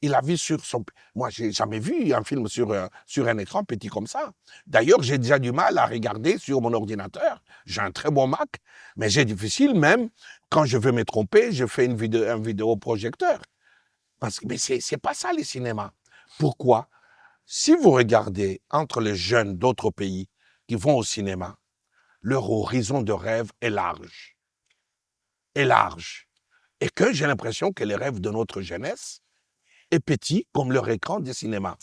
Il a vu sur son... Moi, j'ai jamais vu un film sur un écran petit comme ça. D'ailleurs, j'ai déjà du mal à regarder sur mon ordinateur. J'ai un très bon Mac, mais j'ai difficile même, quand je veux me tromper, je fais un vidéoprojecteur. Mais c'est pas ça, les cinémas. Pourquoi? Si vous regardez entre les jeunes d'autres pays qui vont au cinéma, leur horizon de rêve est large. Est large. Et que j'ai l'impression que les rêves de notre jeunesse est petit comme leur écran de cinéma.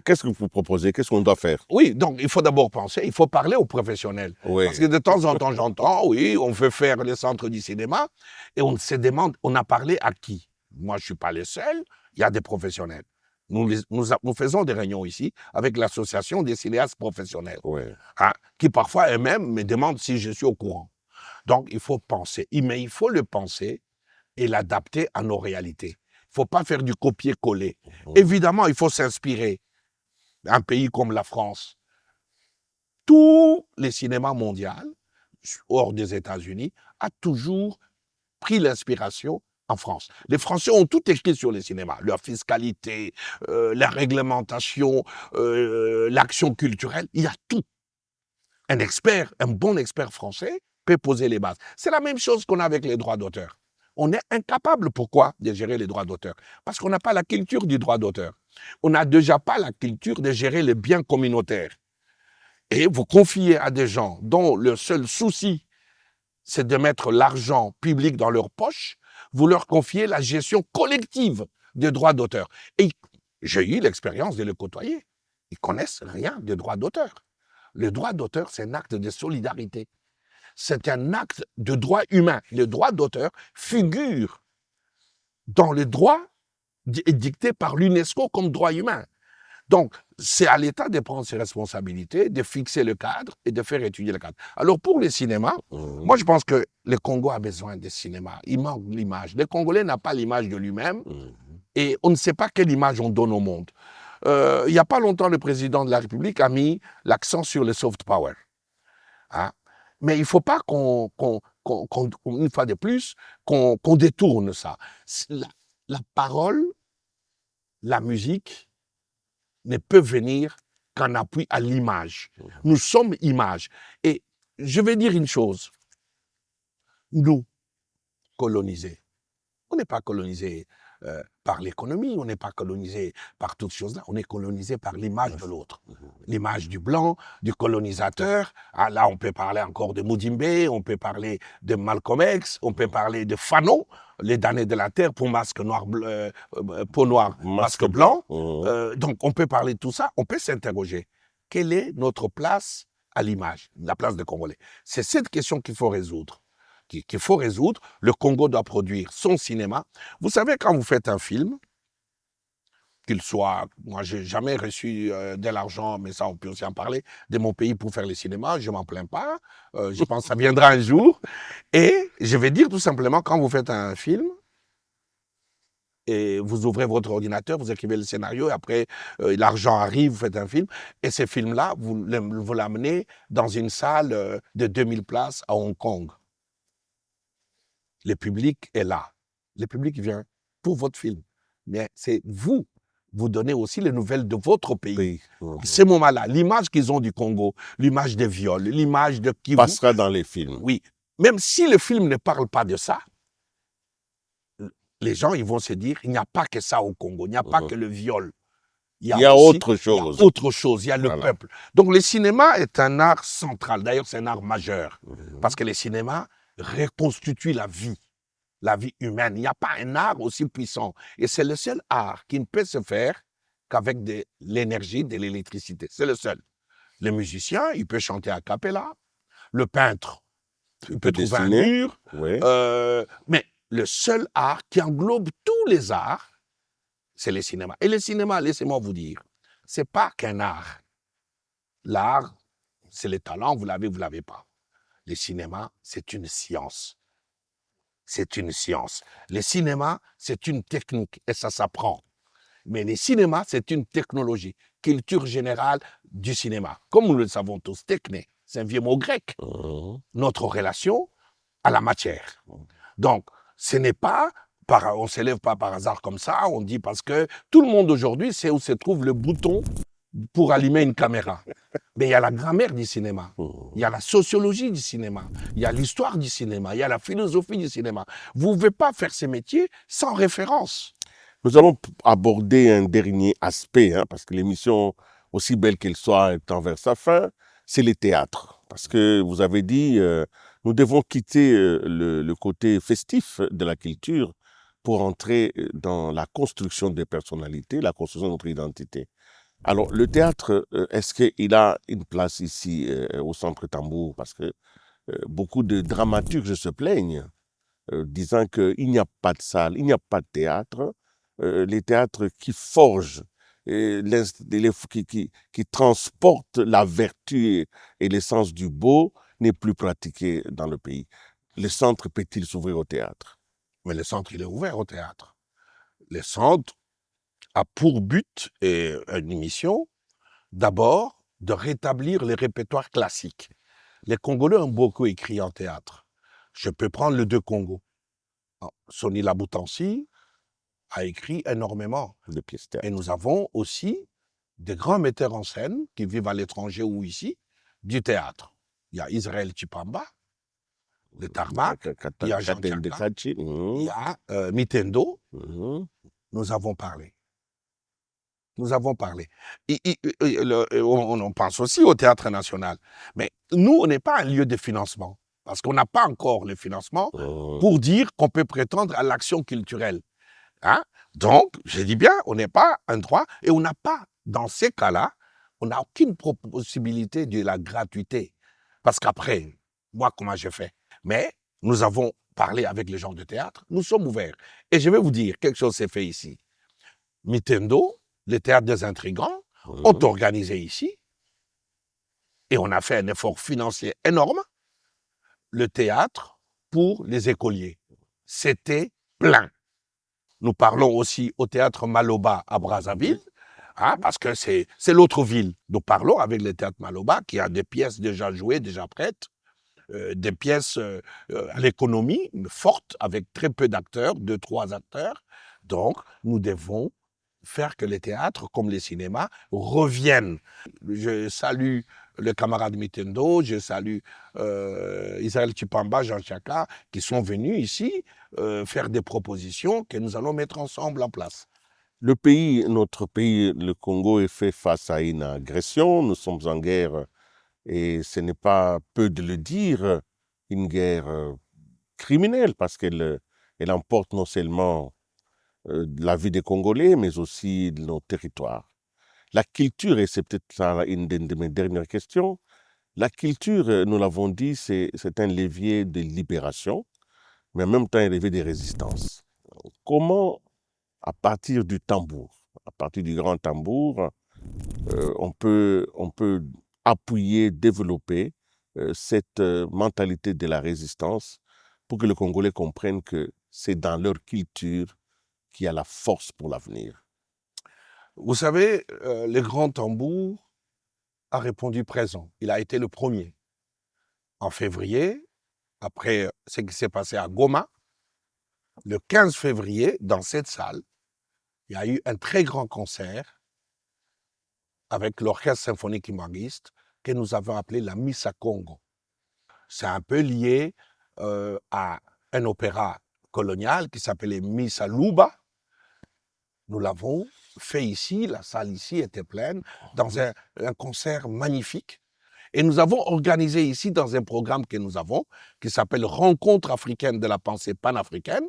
Qu'est-ce que vous proposez? Qu'est-ce qu'on doit faire? Oui, donc il faut d'abord penser, il faut parler aux professionnels. Oui. Parce que de temps en temps, j'entends, oui, on veut faire le centre du cinéma, et on se demande, on a parlé à qui? Moi, je ne suis pas le seul, il y a des professionnels. Nous faisons des réunions ici avec l'association des cinéastes professionnels, Oui. hein, qui parfois eux-mêmes me demandent si je suis au courant. Donc, il faut penser, mais il faut le penser et l'adapter à nos réalités. Il ne faut pas faire du copier-coller. Évidemment, il faut s'inspirer. Un pays comme la France, tous les cinémas mondiaux hors des États-Unis, a toujours pris l'inspiration en France. Les Français ont tout écrit sur les cinémas, leur fiscalité, la réglementation, l'action culturelle, il y a tout. Un bon expert français peut poser les bases. C'est la même chose qu'on a avec les droits d'auteur. On est incapable, pourquoi, de gérer les droits d'auteur? Parce qu'on n'a pas la culture du droit d'auteur. On n'a déjà pas la culture de gérer les biens communautaires. Et vous confiez à des gens dont le seul souci, c'est de mettre l'argent public dans leur poche, vous leur confiez la gestion collective des droits d'auteur. Et j'ai eu l'expérience de les côtoyer. Ils connaissent rien des droits d'auteur. Le droit d'auteur, c'est un acte de solidarité. C'est un acte de droit humain. Le droit d'auteur figure dans le droit dicté par l'UNESCO comme droit humain. Donc, c'est à l'État de prendre ses responsabilités, de fixer le cadre et de faire étudier le cadre. Alors, pour les cinémas, moi, je pense que le Congo a besoin de cinéma. Il manque l'image. Le Congolais n'a pas l'image de lui-même et on ne sait pas quelle image on donne au monde. Il n'y a pas longtemps, le président de la République a mis l'accent sur le soft power. Hein? Mais il ne faut pas une fois de plus, qu'on détourne ça. La parole, la musique, ne peut venir qu'en appui à l'image. Nous sommes image. Et je vais dire une chose. Nous, colonisés, on n'est pas colonisés par l'économie, on n'est pas colonisés par toutes choses là, on est colonisés par l'image de l'autre. L'image du blanc, du colonisateur. Ah, là, on peut parler encore de Mudimbe, on peut parler de Malcolm X, on peut parler de Fanon, les damnés de la terre pour masque noir, peau noire, masque blanc. Donc, on peut parler de tout ça, on peut s'interroger. Quelle est notre place à l'image, la place des Congolais? C'est cette question qu'il faut résoudre. Le Congo doit produire son cinéma. Vous savez, quand vous faites un film, qu'il soit, moi j'ai jamais reçu de l'argent, mais ça on peut aussi en parler, de mon pays pour faire le cinéma, je m'en plains pas, je pense que ça viendra un jour. Et je vais dire tout simplement, quand vous faites un film, et vous ouvrez votre ordinateur, vous écrivez le scénario, et après l'argent arrive, vous faites un film, et ce film-là, vous l'amenez dans une salle de 2000 places à Hong Kong. Le public est là. Le public vient pour votre film. Mais c'est vous donnez aussi les nouvelles de votre pays. Ces moments-là, l'image qu'ils ont du Congo, l'image des viols, l'image de qui passera dans les films. Oui. Même si le film ne parle pas de ça, les gens ils vont se dire, il n'y a pas que ça au Congo, il n'y a pas que le viol. Il y a autre chose. Il y a autre chose, il y a le peuple. Donc le cinéma est un art central. D'ailleurs, c'est un art majeur. Parce que le cinéma reconstitue la vie humaine. Il n'y a pas un art aussi puissant. Et c'est le seul art qui ne peut se faire qu'avec de l'énergie, de l'électricité. C'est le seul. Le musicien, il peut chanter a cappella. Le peintre, il peut trouver un mur. Oui. Mais le seul art qui englobe tous les arts, c'est le cinéma. Et le cinéma, laissez-moi vous dire, c'est pas qu'un art. L'art, c'est le talent, vous l'avez pas. Le cinéma, c'est une science. C'est une science. Le cinéma, c'est une technique et ça s'apprend. Mais le cinéma, c'est une technologie, culture générale du cinéma. Comme nous le savons tous, techné, c'est un vieux mot grec. Notre relation à la matière. Donc, ce n'est pas, on ne s'élève pas par hasard comme ça, on dit parce que tout le monde aujourd'hui sait où se trouve le bouton pour allumer une caméra. Mais il y a la grammaire du cinéma, il y a la sociologie du cinéma, il y a l'histoire du cinéma, il y a la philosophie du cinéma. Vous ne pouvez pas faire ces métiers sans référence. Nous allons aborder un dernier aspect, parce que l'émission, aussi belle qu'elle soit, étant vers sa fin, c'est le théâtre. Parce que vous avez dit, nous devons quitter le côté festif de la culture pour entrer dans la construction des personnalités, la construction de notre identité. Alors, le théâtre, est-ce qu'il a une place ici au Centre Tambour? Parce que beaucoup de dramaturges se plaignent, disant qu'il n'y a pas de salle, il n'y a pas de théâtre. Les théâtres qui forgent, qui transportent la vertu et l'essence du beau n'est plus pratiqué dans le pays. Le centre peut-il s'ouvrir au théâtre? Mais le centre, il est ouvert au théâtre. Le centre a pour but et une mission, d'abord, de rétablir les répertoires classiques. Les Congolais ont beaucoup écrit en théâtre. Je peux prendre les deux Congos. Sonny Laboutansi a écrit énormément. De pièces Et théâtre. nous avons aussi des grands metteurs en scène qui vivent à l'étranger ou ici, du théâtre. Il y a Israël Chipamba, le Tarmac, il y a Jean Katel de Tchaka, Kachi. il y a Mitendo. Mhm. Nous avons parlé. Nous avons parlé. On pense aussi au Théâtre national. Mais nous, on n'est pas un lieu de financement. Parce qu'on n'a pas encore le financement pour dire qu'on peut prétendre à l'action culturelle. Hein? Donc, je dis bien, on n'est pas un droit et on n'a pas, dans ces cas-là, on n'a aucune possibilité de la gratuité. Parce qu'après, moi, comment je fais? Mais nous avons parlé avec les gens de théâtre, nous sommes ouverts. Et je vais vous dire, quelque chose s'est fait ici. Mitendo, le théâtre des intrigants, ont organisé ici, et on a fait un effort financier énorme, le théâtre pour les écoliers. C'était plein. Nous parlons aussi au théâtre Maloba à Brazzaville, hein, parce que c'est l'autre ville. Nous parlons avec le théâtre Maloba qui a des pièces déjà jouées, déjà prêtes, des pièces à l'économie forte, avec très peu d'acteurs, 2-3 acteurs. Donc, nous devons faire que les théâtres, comme les cinémas, reviennent. Je salue le camarade Mitendo, je salue Israël Chipamba, Jean Tchaka, qui sont venus ici faire des propositions que nous allons mettre ensemble en place. Le pays, notre pays, le Congo, est fait face à une agression. Nous sommes en guerre et ce n'est pas peu de le dire, une guerre criminelle parce qu'elle elle emporte non seulement la vie des Congolais, mais aussi nos territoires. La culture, et c'est peut-être ça une de mes dernières questions, la culture, nous l'avons dit, c'est un levier de libération, mais en même temps un levier de résistance. Comment, à partir du tambour, à partir du grand tambour, on peut appuyer, développer cette mentalité de la résistance pour que les Congolais comprennent que c'est dans leur culture qu'il y a la force pour l'avenir. Vous savez, le grand tambour a répondu présent. Il a été le premier. En février, après ce qui s'est passé à Goma, le 15 février, dans cette salle, il y a eu un très grand concert avec l'Orchestre symphonique imanguiste que nous avons appelé la Missa Congo. C'est un peu lié à un opéra colonial qui s'appelait Missa Luba. Nous l'avons fait ici, la salle ici était pleine, dans un concert magnifique. Et nous avons organisé ici dans un programme que nous avons, qui s'appelle Rencontre africaine de la pensée panafricaine.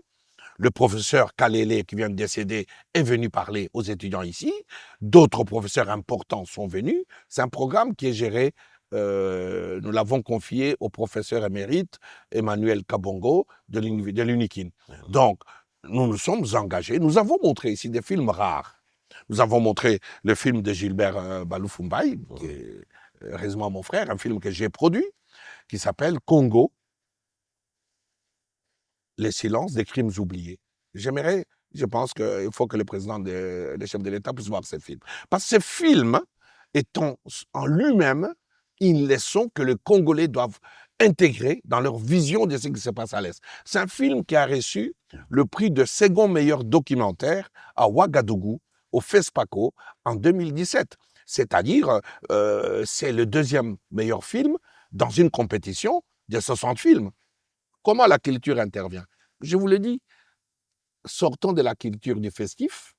Le professeur Kalele, qui vient de décéder, est venu parler aux étudiants ici. D'autres professeurs importants sont venus. C'est un programme qui est géré, nous l'avons confié au professeur émérite Emmanuel Kabongo de l'UNIKIN. Donc, nous nous sommes engagés. Nous avons montré ici des films rares. Nous avons montré le film de Gilbert Baloufumbaï, qui est heureusement mon frère, un film que j'ai produit, qui s'appelle Congo, les silences des crimes oubliés. J'aimerais, je pense qu'il faut que le président, le chef de l'État puisse voir ce film. Parce que ce film est en lui-même une leçon que les Congolais doivent intégrer dans leur vision de ce qui se passe à l'Est. C'est un film qui a reçu le prix de second meilleur documentaire à Ouagadougou, au FESPACO, en 2017. C'est-à-dire, c'est le deuxième meilleur film dans une compétition de 60 films. Comment la culture intervient? Je vous le dis, sortons de la culture du festif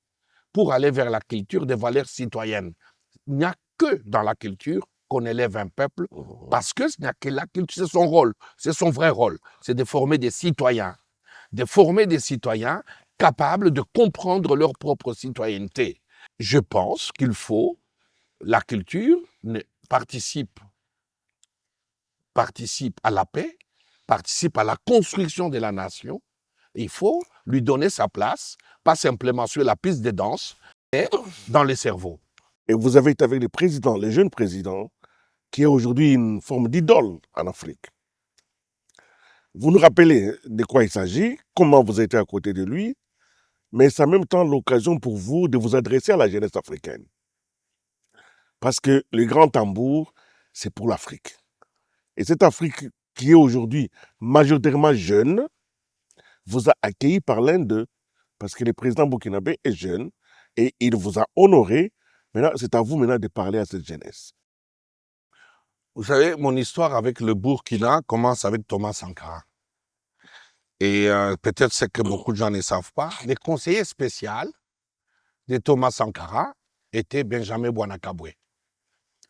pour aller vers la culture des valeurs citoyennes. Il n'y a que dans la culture qu'on élève un peuple, parce que ce n'y a que la culture, c'est son rôle, c'est son vrai rôle, c'est de former des citoyens capables de comprendre leur propre citoyenneté. Je pense qu'il faut, la culture participe à la paix, participe à la construction de la nation. Il faut lui donner sa place, pas simplement sur la piste de danse, mais dans les cerveaux. Et vous avez été avec les présidents, les jeunes présidents, qui est aujourd'hui une forme d'idole en Afrique. Vous nous rappelez de quoi il s'agit, comment vous étiez à côté de lui, mais c'est en même temps l'occasion pour vous de vous adresser à la jeunesse africaine. Parce que le grand tambour, c'est pour l'Afrique. Et cette Afrique qui est aujourd'hui majoritairement jeune vous a accueilli par l'un d'eux. Parce que le président burkinabé est jeune et il vous a honoré. Maintenant, c'est à vous maintenant de parler à cette jeunesse. Vous savez, mon histoire avec le Burkina commence avec Thomas Sankara. Et peut-être c'est que beaucoup de gens ne savent pas. Le conseiller spécial de Thomas Sankara était Benjamin Bouanakaboué.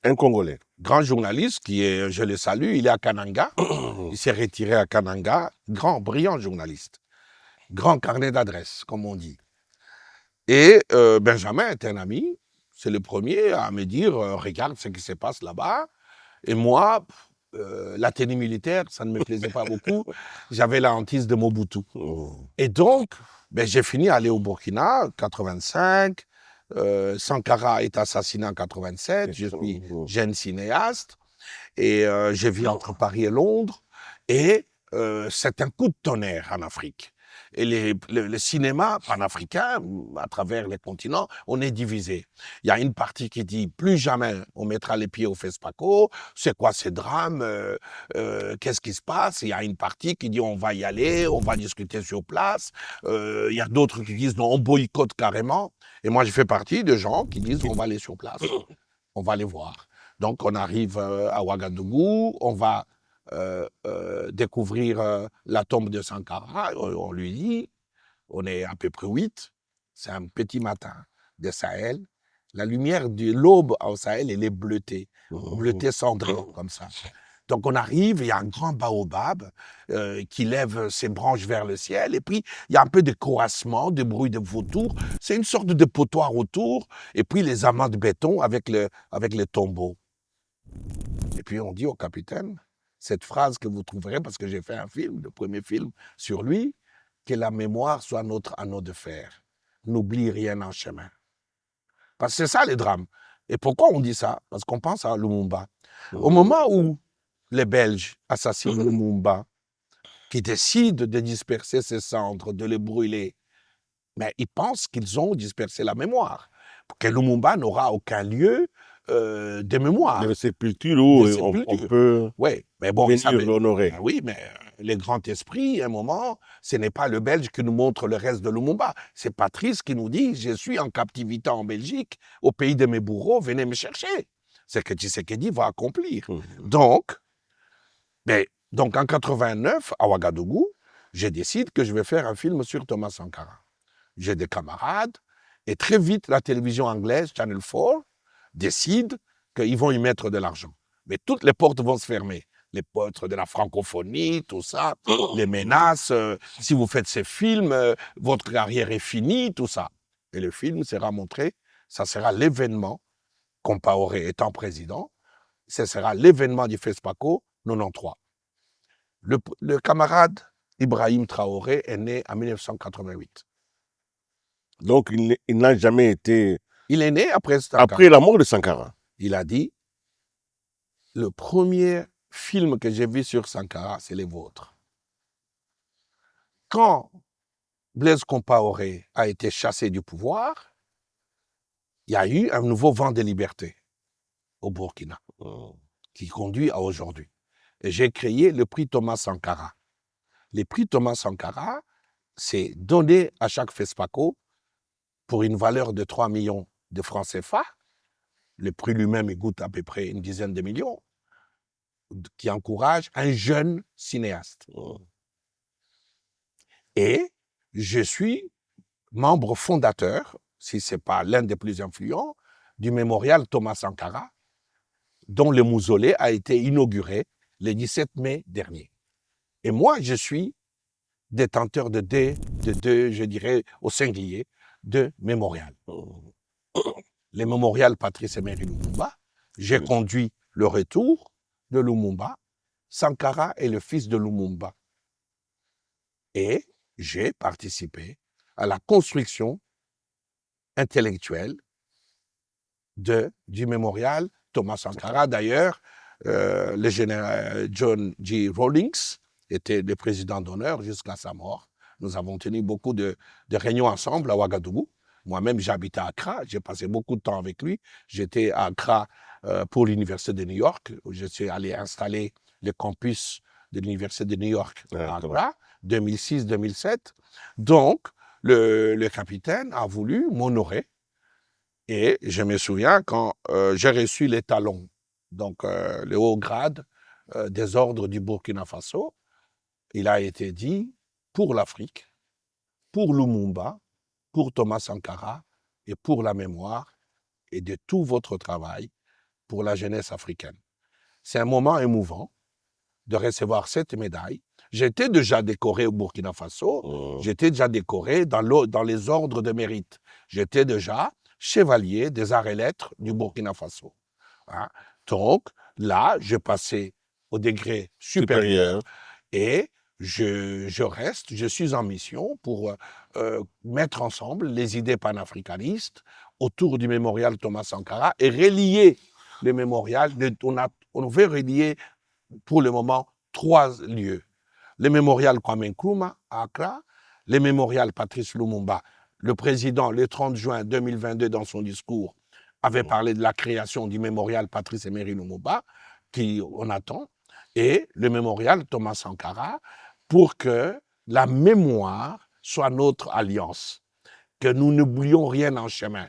Un Congolais. Grand journaliste qui est, je le salue, il est à Kananga. Il s'est retiré à Kananga. Grand, brillant journaliste. Grand carnet d'adresses, comme on dit. Et Benjamin est un ami. C'est le premier à me dire, regarde ce qui se passe là-bas. Et moi, la tenue militaire, ça ne me plaisait pas beaucoup. J'avais la hantise de Mobutu. Et donc, ben, j'ai fini à aller au Burkina, 85. Sankara est assassiné en 87. Je suis jeune cinéaste. Et je vis entre Paris et Londres. Et c'est un coup de tonnerre en Afrique. Et le cinéma panafricain, à travers les continents, on est divisé. Il y a une partie qui dit plus jamais on mettra les pieds au FESPACO, c'est quoi ces drames, qu'est-ce qui se passe. Il y a une partie qui dit on va y aller, on va discuter sur place. Il y a d'autres qui disent non, on boycotte carrément. Et moi, je fais partie de gens qui disent on va aller sur place, on va les voir. Donc, on arrive à Ouagadougou, on va découvrir la tombe de Sankara. On lui dit, on est à peu près 8, c'est un petit matin de Sahel. La lumière de l'aube au Sahel, elle est bleutée, bleutée cendrée, comme ça. Donc on arrive, il y a un grand baobab qui lève ses branches vers le ciel, et puis il y a un peu de coassement, de bruit de vautours. C'est une sorte de potoir autour, et puis les amas de béton avec le tombeau. Et puis on dit au capitaine, cette phrase que vous trouverez, parce que j'ai fait un film, le premier film sur lui, que la mémoire soit notre anneau de fer. N'oublie rien en chemin. Parce que c'est ça le drame. Et pourquoi on dit ça? Parce qu'on pense à Lumumba. Au moment où les Belges assassinent Lumumba, qui décident de disperser ses cendres, de les brûler, mais ils pensent qu'ils ont dispersé la mémoire. Que Lumumba n'aura aucun lieu de mémoire. De sépulture où on peut mais bon, venir l'honorer. Ben oui, mais les grands esprits, à un moment, ce n'est pas le Belge qui nous montre le reste de Lumumba. C'est Patrice qui nous dit, je suis en captivité en Belgique, au pays de mes bourreaux, venez me chercher. C'est que Tshisekedi va accomplir. Donc, en 89, à Ouagadougou, je décide que je vais faire un film sur Thomas Sankara. J'ai des camarades, et très vite, la télévision anglaise, Channel 4, décide qu'ils vont y mettre de l'argent. Mais toutes les portes vont se fermer. Les portes de la francophonie, tout ça, les menaces, si vous faites ces films, votre carrière est finie, tout ça. Et le film sera montré, ça sera l'événement, Compaoré étant président, ce sera l'événement du FESPACO 93. Le camarade Ibrahim Traoré est né en 1988. Donc, il n'a jamais été... Il est né après Sankara. Après la mort de Sankara. Il a dit, le premier film que j'ai vu sur Sankara, c'est les vôtres. Quand Blaise Compaoré a été chassé du pouvoir, il y a eu un nouveau vent de liberté au Burkina, qui conduit à aujourd'hui. Et j'ai créé le prix Thomas Sankara. Le prix Thomas Sankara, c'est donné à chaque FESPACO pour une valeur de 3 millions de francs CFA. Le prix lui-même, il coûte à peu près une dizaine de millions, qui encourage un jeune cinéaste. Et je suis membre fondateur, si ce n'est pas l'un des plus influents, du mémorial Thomas Sankara, dont le mausolée a été inauguré le 17 mai dernier. Et moi, je suis détenteur de deux, je dirais, au singulier, de mémorial. Le mémorial Patrice Emery Lumumba, j'ai conduit le retour de Lumumba. Sankara est le fils de Lumumba. Et j'ai participé à la construction intellectuelle du mémorial Thomas Sankara. D'ailleurs, le général John G. Rawlings était le président d'honneur jusqu'à sa mort. Nous avons tenu beaucoup de réunions ensemble à Ouagadougou. Moi-même, j'habitais à Accra. J'ai passé beaucoup de temps avec lui. J'étais à Accra pour l'Université de New York, où je suis allé installer le campus de l'Université de New York à D'accord. Accra, 2006-2007. Donc, le capitaine a voulu m'honorer. Et je me souviens quand j'ai reçu les talons, donc le haut grade des ordres du Burkina Faso, il a été dit pour l'Afrique, pour Lumumba, pour Thomas Sankara et pour la mémoire et de tout votre travail pour la jeunesse africaine. C'est un moment émouvant de recevoir cette médaille. J'étais déjà décoré au Burkina Faso, j'étais déjà décoré dans les ordres de mérite. J'étais déjà chevalier des arts et lettres du Burkina Faso. Hein? Donc là, je passais au degré supérieur et je suis en mission pour mettre ensemble les idées panafricanistes autour du mémorial Thomas Sankara et relier le mémorial. On veut relier pour le moment 3 lieux. Le mémorial Kwame Nkrumah à Accra, le mémorial Patrice Lumumba. Le président, le 30 juin 2022, dans son discours, avait parlé de la création du mémorial Patrice Emery Lumumba, qu'on attend, et le mémorial Thomas Sankara, pour que la mémoire soit notre alliance, que nous n'oublions rien en chemin.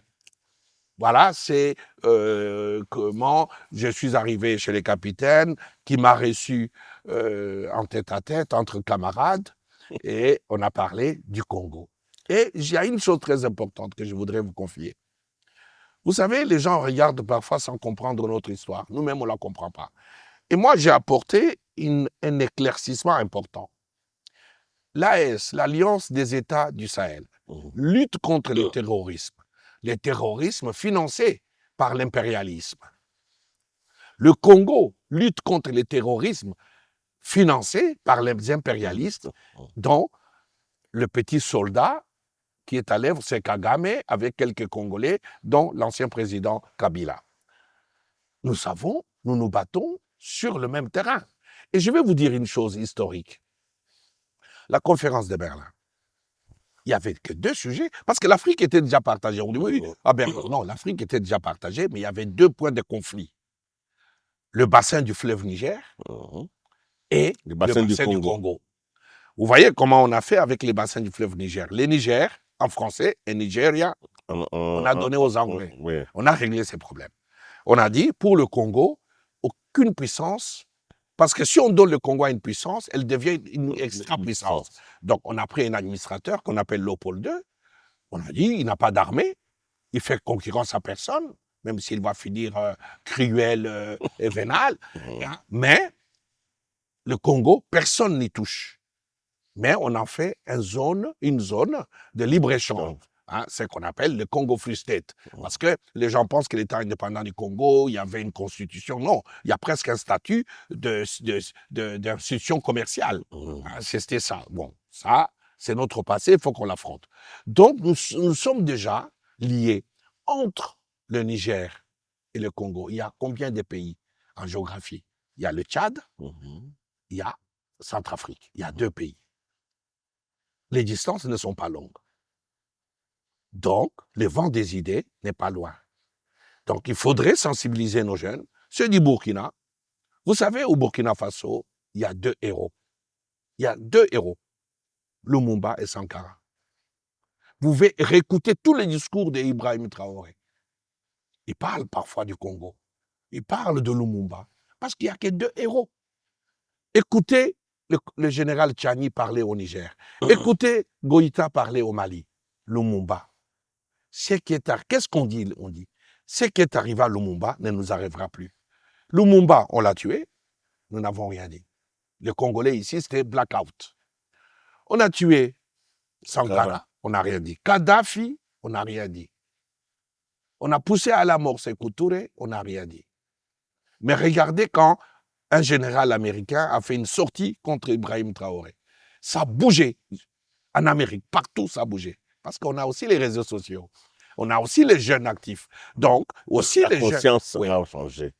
Voilà, c'est comment je suis arrivé chez les capitaines, qui m'a reçu en tête-à-tête entre camarades, et on a parlé du Congo. Et il y a une chose très importante que je voudrais vous confier. Vous savez, les gens regardent parfois sans comprendre notre histoire. Nous-mêmes, on ne la comprend pas. Et moi, j'ai apporté un éclaircissement important. L'AES, l'Alliance des États du Sahel, lutte contre le terrorisme. Le terrorisme financé par l'impérialisme. Le Congo lutte contre le terrorisme financé par les impérialistes, dont le petit soldat qui est à l'œuvre, c'est Kagame, avec quelques Congolais, dont l'ancien président Kabila. Nous savons, nous nous battons sur le même terrain. Et je vais vous dire une chose historique. La conférence de Berlin, il n'y avait que 2 sujets, parce que l'Afrique était déjà partagée. On dit oui, non, l'Afrique était déjà partagée, mais il y avait 2 points de conflit. Le bassin du fleuve Niger et le bassin du Congo. Vous voyez comment on a fait avec les bassins du fleuve Niger. Les Niger, en français, et Nigeria, on a donné aux Anglais. On a réglé ces problèmes. On a dit, pour le Congo, aucune puissance, parce que si on donne le Congo à une puissance, elle devient une extra-puissance. Donc, on a pris un administrateur qu'on appelle Léopold II. On a dit, il n'a pas d'armée, il fait concurrence à personne, même s'il va finir cruel et vénal. Mais le Congo, personne n'y touche. Mais on en fait une zone de libre-échange. C'est ce qu'on appelle le Congo Free State. Parce que les gens pensent que l'État indépendant du Congo, il y avait une constitution. Non, il y a presque un statut d'institution commerciale. C'était ça. Bon, ça, c'est notre passé, il faut qu'on l'affronte. Donc, nous sommes déjà liés entre le Niger et le Congo. Il y a combien de pays en géographie? Il y a le Tchad, il y a Centrafrique. Il y a 2 pays. Les distances ne sont pas longues. Donc, le vent des idées n'est pas loin. Donc, il faudrait sensibiliser nos jeunes. Ceux du Burkina, vous savez, au Burkina Faso, il y a 2 héros. Il y a 2 héros, Lumumba et Sankara. Vous pouvez réécouter tous les discours d'Ibrahim Traoré. Il parle parfois du Congo. Il parle de Lumumba. Parce qu'il n'y a que 2 héros. Écoutez le général Tchani parler au Niger. Écoutez Goïta parler au Mali. Lumumba. Qu'est-ce qu'on dit? On dit, ce qui est arrivé à Lumumba ne nous arrivera plus. Lumumba, on l'a tué, nous n'avons rien dit. Les Congolais ici, c'était blackout. On a tué Sankara, on n'a rien dit. Kadhafi, on n'a rien dit. On a poussé à la mort Sékou Touré, on n'a rien dit. Mais regardez quand un général américain a fait une sortie contre Ibrahim Traoré. Ça a bougé. En Amérique, partout, ça a bougé. Parce qu'on a aussi les réseaux sociaux. On a aussi les jeunes actifs. Donc, aussi la les jeunes... conscience a changé.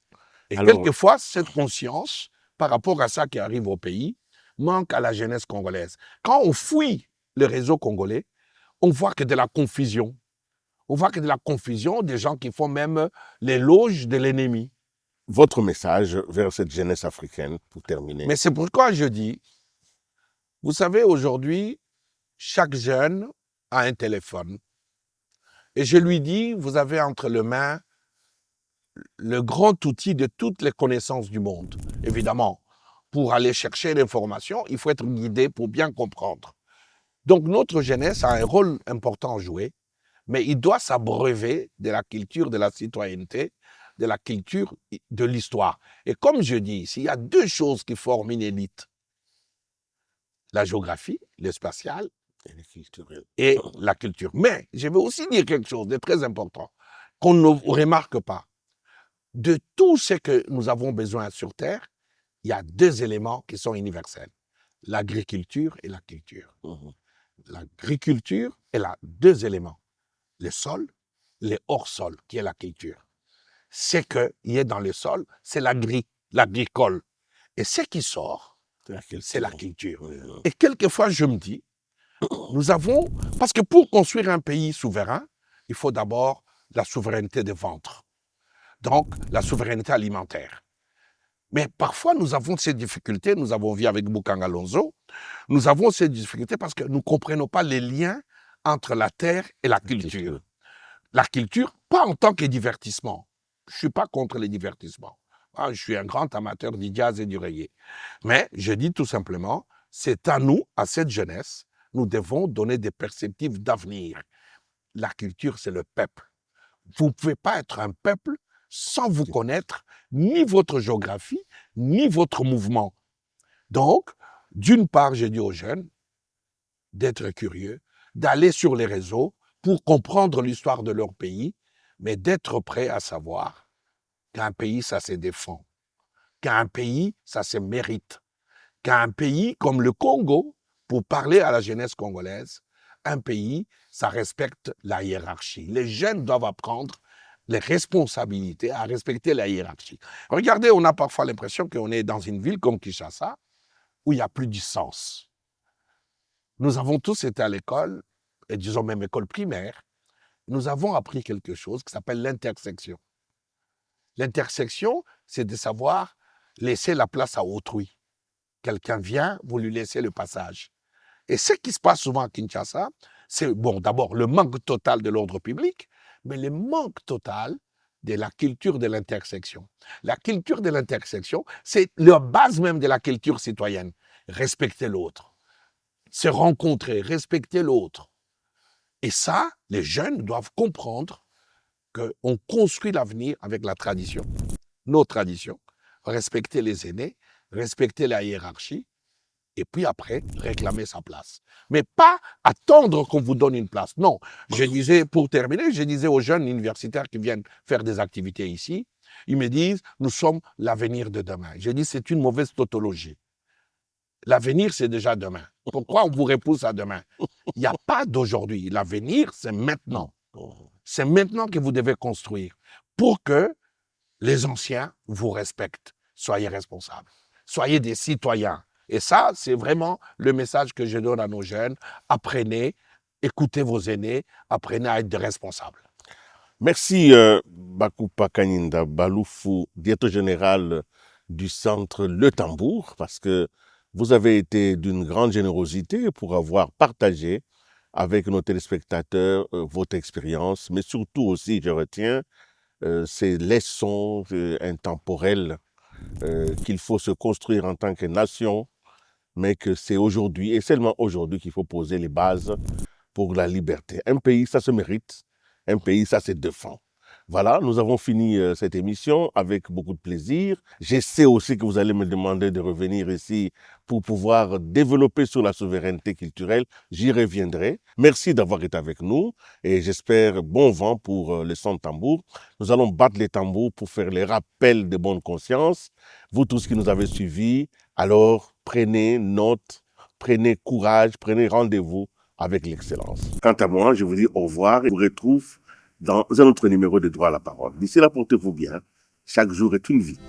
Et quelquefois, cette conscience, par rapport à ça qui arrive au pays, manque à la jeunesse congolaise. Quand on fouille le réseau congolais, on voit que de la confusion. On voit que de la confusion, des gens qui font même l'éloge de l'ennemi. votre message vers cette jeunesse africaine pour terminer. Mais c'est pourquoi je dis, vous savez, aujourd'hui, chaque jeune a un téléphone. Et je lui dis, vous avez entre les mains le grand outil de toutes les connaissances du monde. Évidemment, pour aller chercher l'information, il faut être guidé pour bien comprendre. Donc notre jeunesse a un rôle important à jouer, mais il doit s'abreuver de la culture de la citoyenneté, de la culture de l'histoire. Et comme je dis ici, il y a deux choses qui forment une élite. La géographie, le spatial et la culture. Mais je vais aussi dire quelque chose de très important qu'on ne remarque pas. De tout ce que nous avons besoin sur Terre, il y a deux éléments qui sont universels. L'agriculture et la culture. L'agriculture, elle a deux éléments. Le sol, le hors-sol, qui est la culture. Ce qu'il y a dans le sol, c'est l'agricole. Et ce qui sort, c'est la culture. Et quelquefois, je me dis, nous avons... Parce que pour construire un pays souverain, il faut d'abord la souveraineté des ventres. Donc, la souveraineté alimentaire. Mais parfois, nous avons ces difficultés, nous avons vu avec Bukanga Alonso, nous avons ces difficultés parce que nous ne comprenons pas les liens entre la terre et la culture. La culture, pas en tant que divertissement. Je ne suis pas contre les divertissements. Je suis un grand amateur du jazz et du reggae. Mais je dis tout simplement, c'est à nous, à cette jeunesse, nous devons donner des perspectives d'avenir. La culture, c'est le peuple. Vous ne pouvez pas être un peuple sans vous connaître ni votre géographie, ni votre mouvement. Donc, d'une part, je dis aux jeunes d'être curieux, d'aller sur les réseaux pour comprendre l'histoire de leur pays, mais d'être prêt à savoir qu'un pays, ça se défend, qu'un pays, ça se mérite, qu'un pays comme le Congo, pour parler à la jeunesse congolaise, un pays, ça respecte la hiérarchie. Les jeunes doivent apprendre les responsabilités, à respecter la hiérarchie. Regardez, on a parfois l'impression qu'on est dans une ville comme Kinshasa, où il n'y a plus du sens. Nous avons tous été à l'école, et disons même école primaire, nous avons appris quelque chose qui s'appelle l'intersection. L'intersection, c'est de savoir laisser la place à autrui. Quelqu'un vient, vous lui laissez le passage. Et ce qui se passe souvent à Kinshasa, c'est, bon, d'abord, le manque total de l'ordre public, mais le manque total de la culture de l'intersection. La culture de l'intersection, c'est la base même de la culture citoyenne. Respecter l'autre, se rencontrer, respecter l'autre. Et ça, les jeunes doivent comprendre qu'on construit l'avenir avec la tradition, nos traditions, respecter les aînés, respecter la hiérarchie, et puis après, réclamer sa place. Mais pas attendre qu'on vous donne une place. Non, je disais, pour terminer, je disais aux jeunes universitaires qui viennent faire des activités ici, ils me disent, nous sommes l'avenir de demain. Je dis, c'est une mauvaise tautologie. L'avenir, c'est déjà demain. Pourquoi on vous repousse à demain? Il n'y a pas d'aujourd'hui. L'avenir, c'est maintenant. C'est maintenant que vous devez construire pour que les anciens vous respectent. Soyez responsables. Soyez des citoyens. Et ça, c'est vraiment le message que je donne à nos jeunes. Apprenez, écoutez vos aînés, apprenez à être des responsables. Merci Bakupa Kanyinda Baloufou, directeur général du centre Le Tambour, parce que vous avez été d'une grande générosité pour avoir partagé avec nos téléspectateurs votre expérience, mais surtout aussi, je retiens, ces leçons intemporelles qu'il faut se construire en tant que nation, mais que c'est aujourd'hui, et seulement aujourd'hui, qu'il faut poser les bases pour la liberté. Un pays, ça se mérite. Un pays, ça se défend. Voilà, nous avons fini cette émission avec beaucoup de plaisir. Je sais aussi que vous allez me demander de revenir ici pour pouvoir développer sur la souveraineté culturelle. J'y reviendrai. Merci d'avoir été avec nous et j'espère bon vent pour le son de tambour. Nous allons battre les tambours pour faire les rappels de bonne conscience. Vous tous qui nous avez suivis, alors prenez note, prenez courage, prenez rendez-vous avec l'excellence. Quant à moi, je vous dis au revoir et je vous retrouve dans un autre numéro de Droit à la parole. D'ici là, portez-vous bien. Chaque jour est une vie.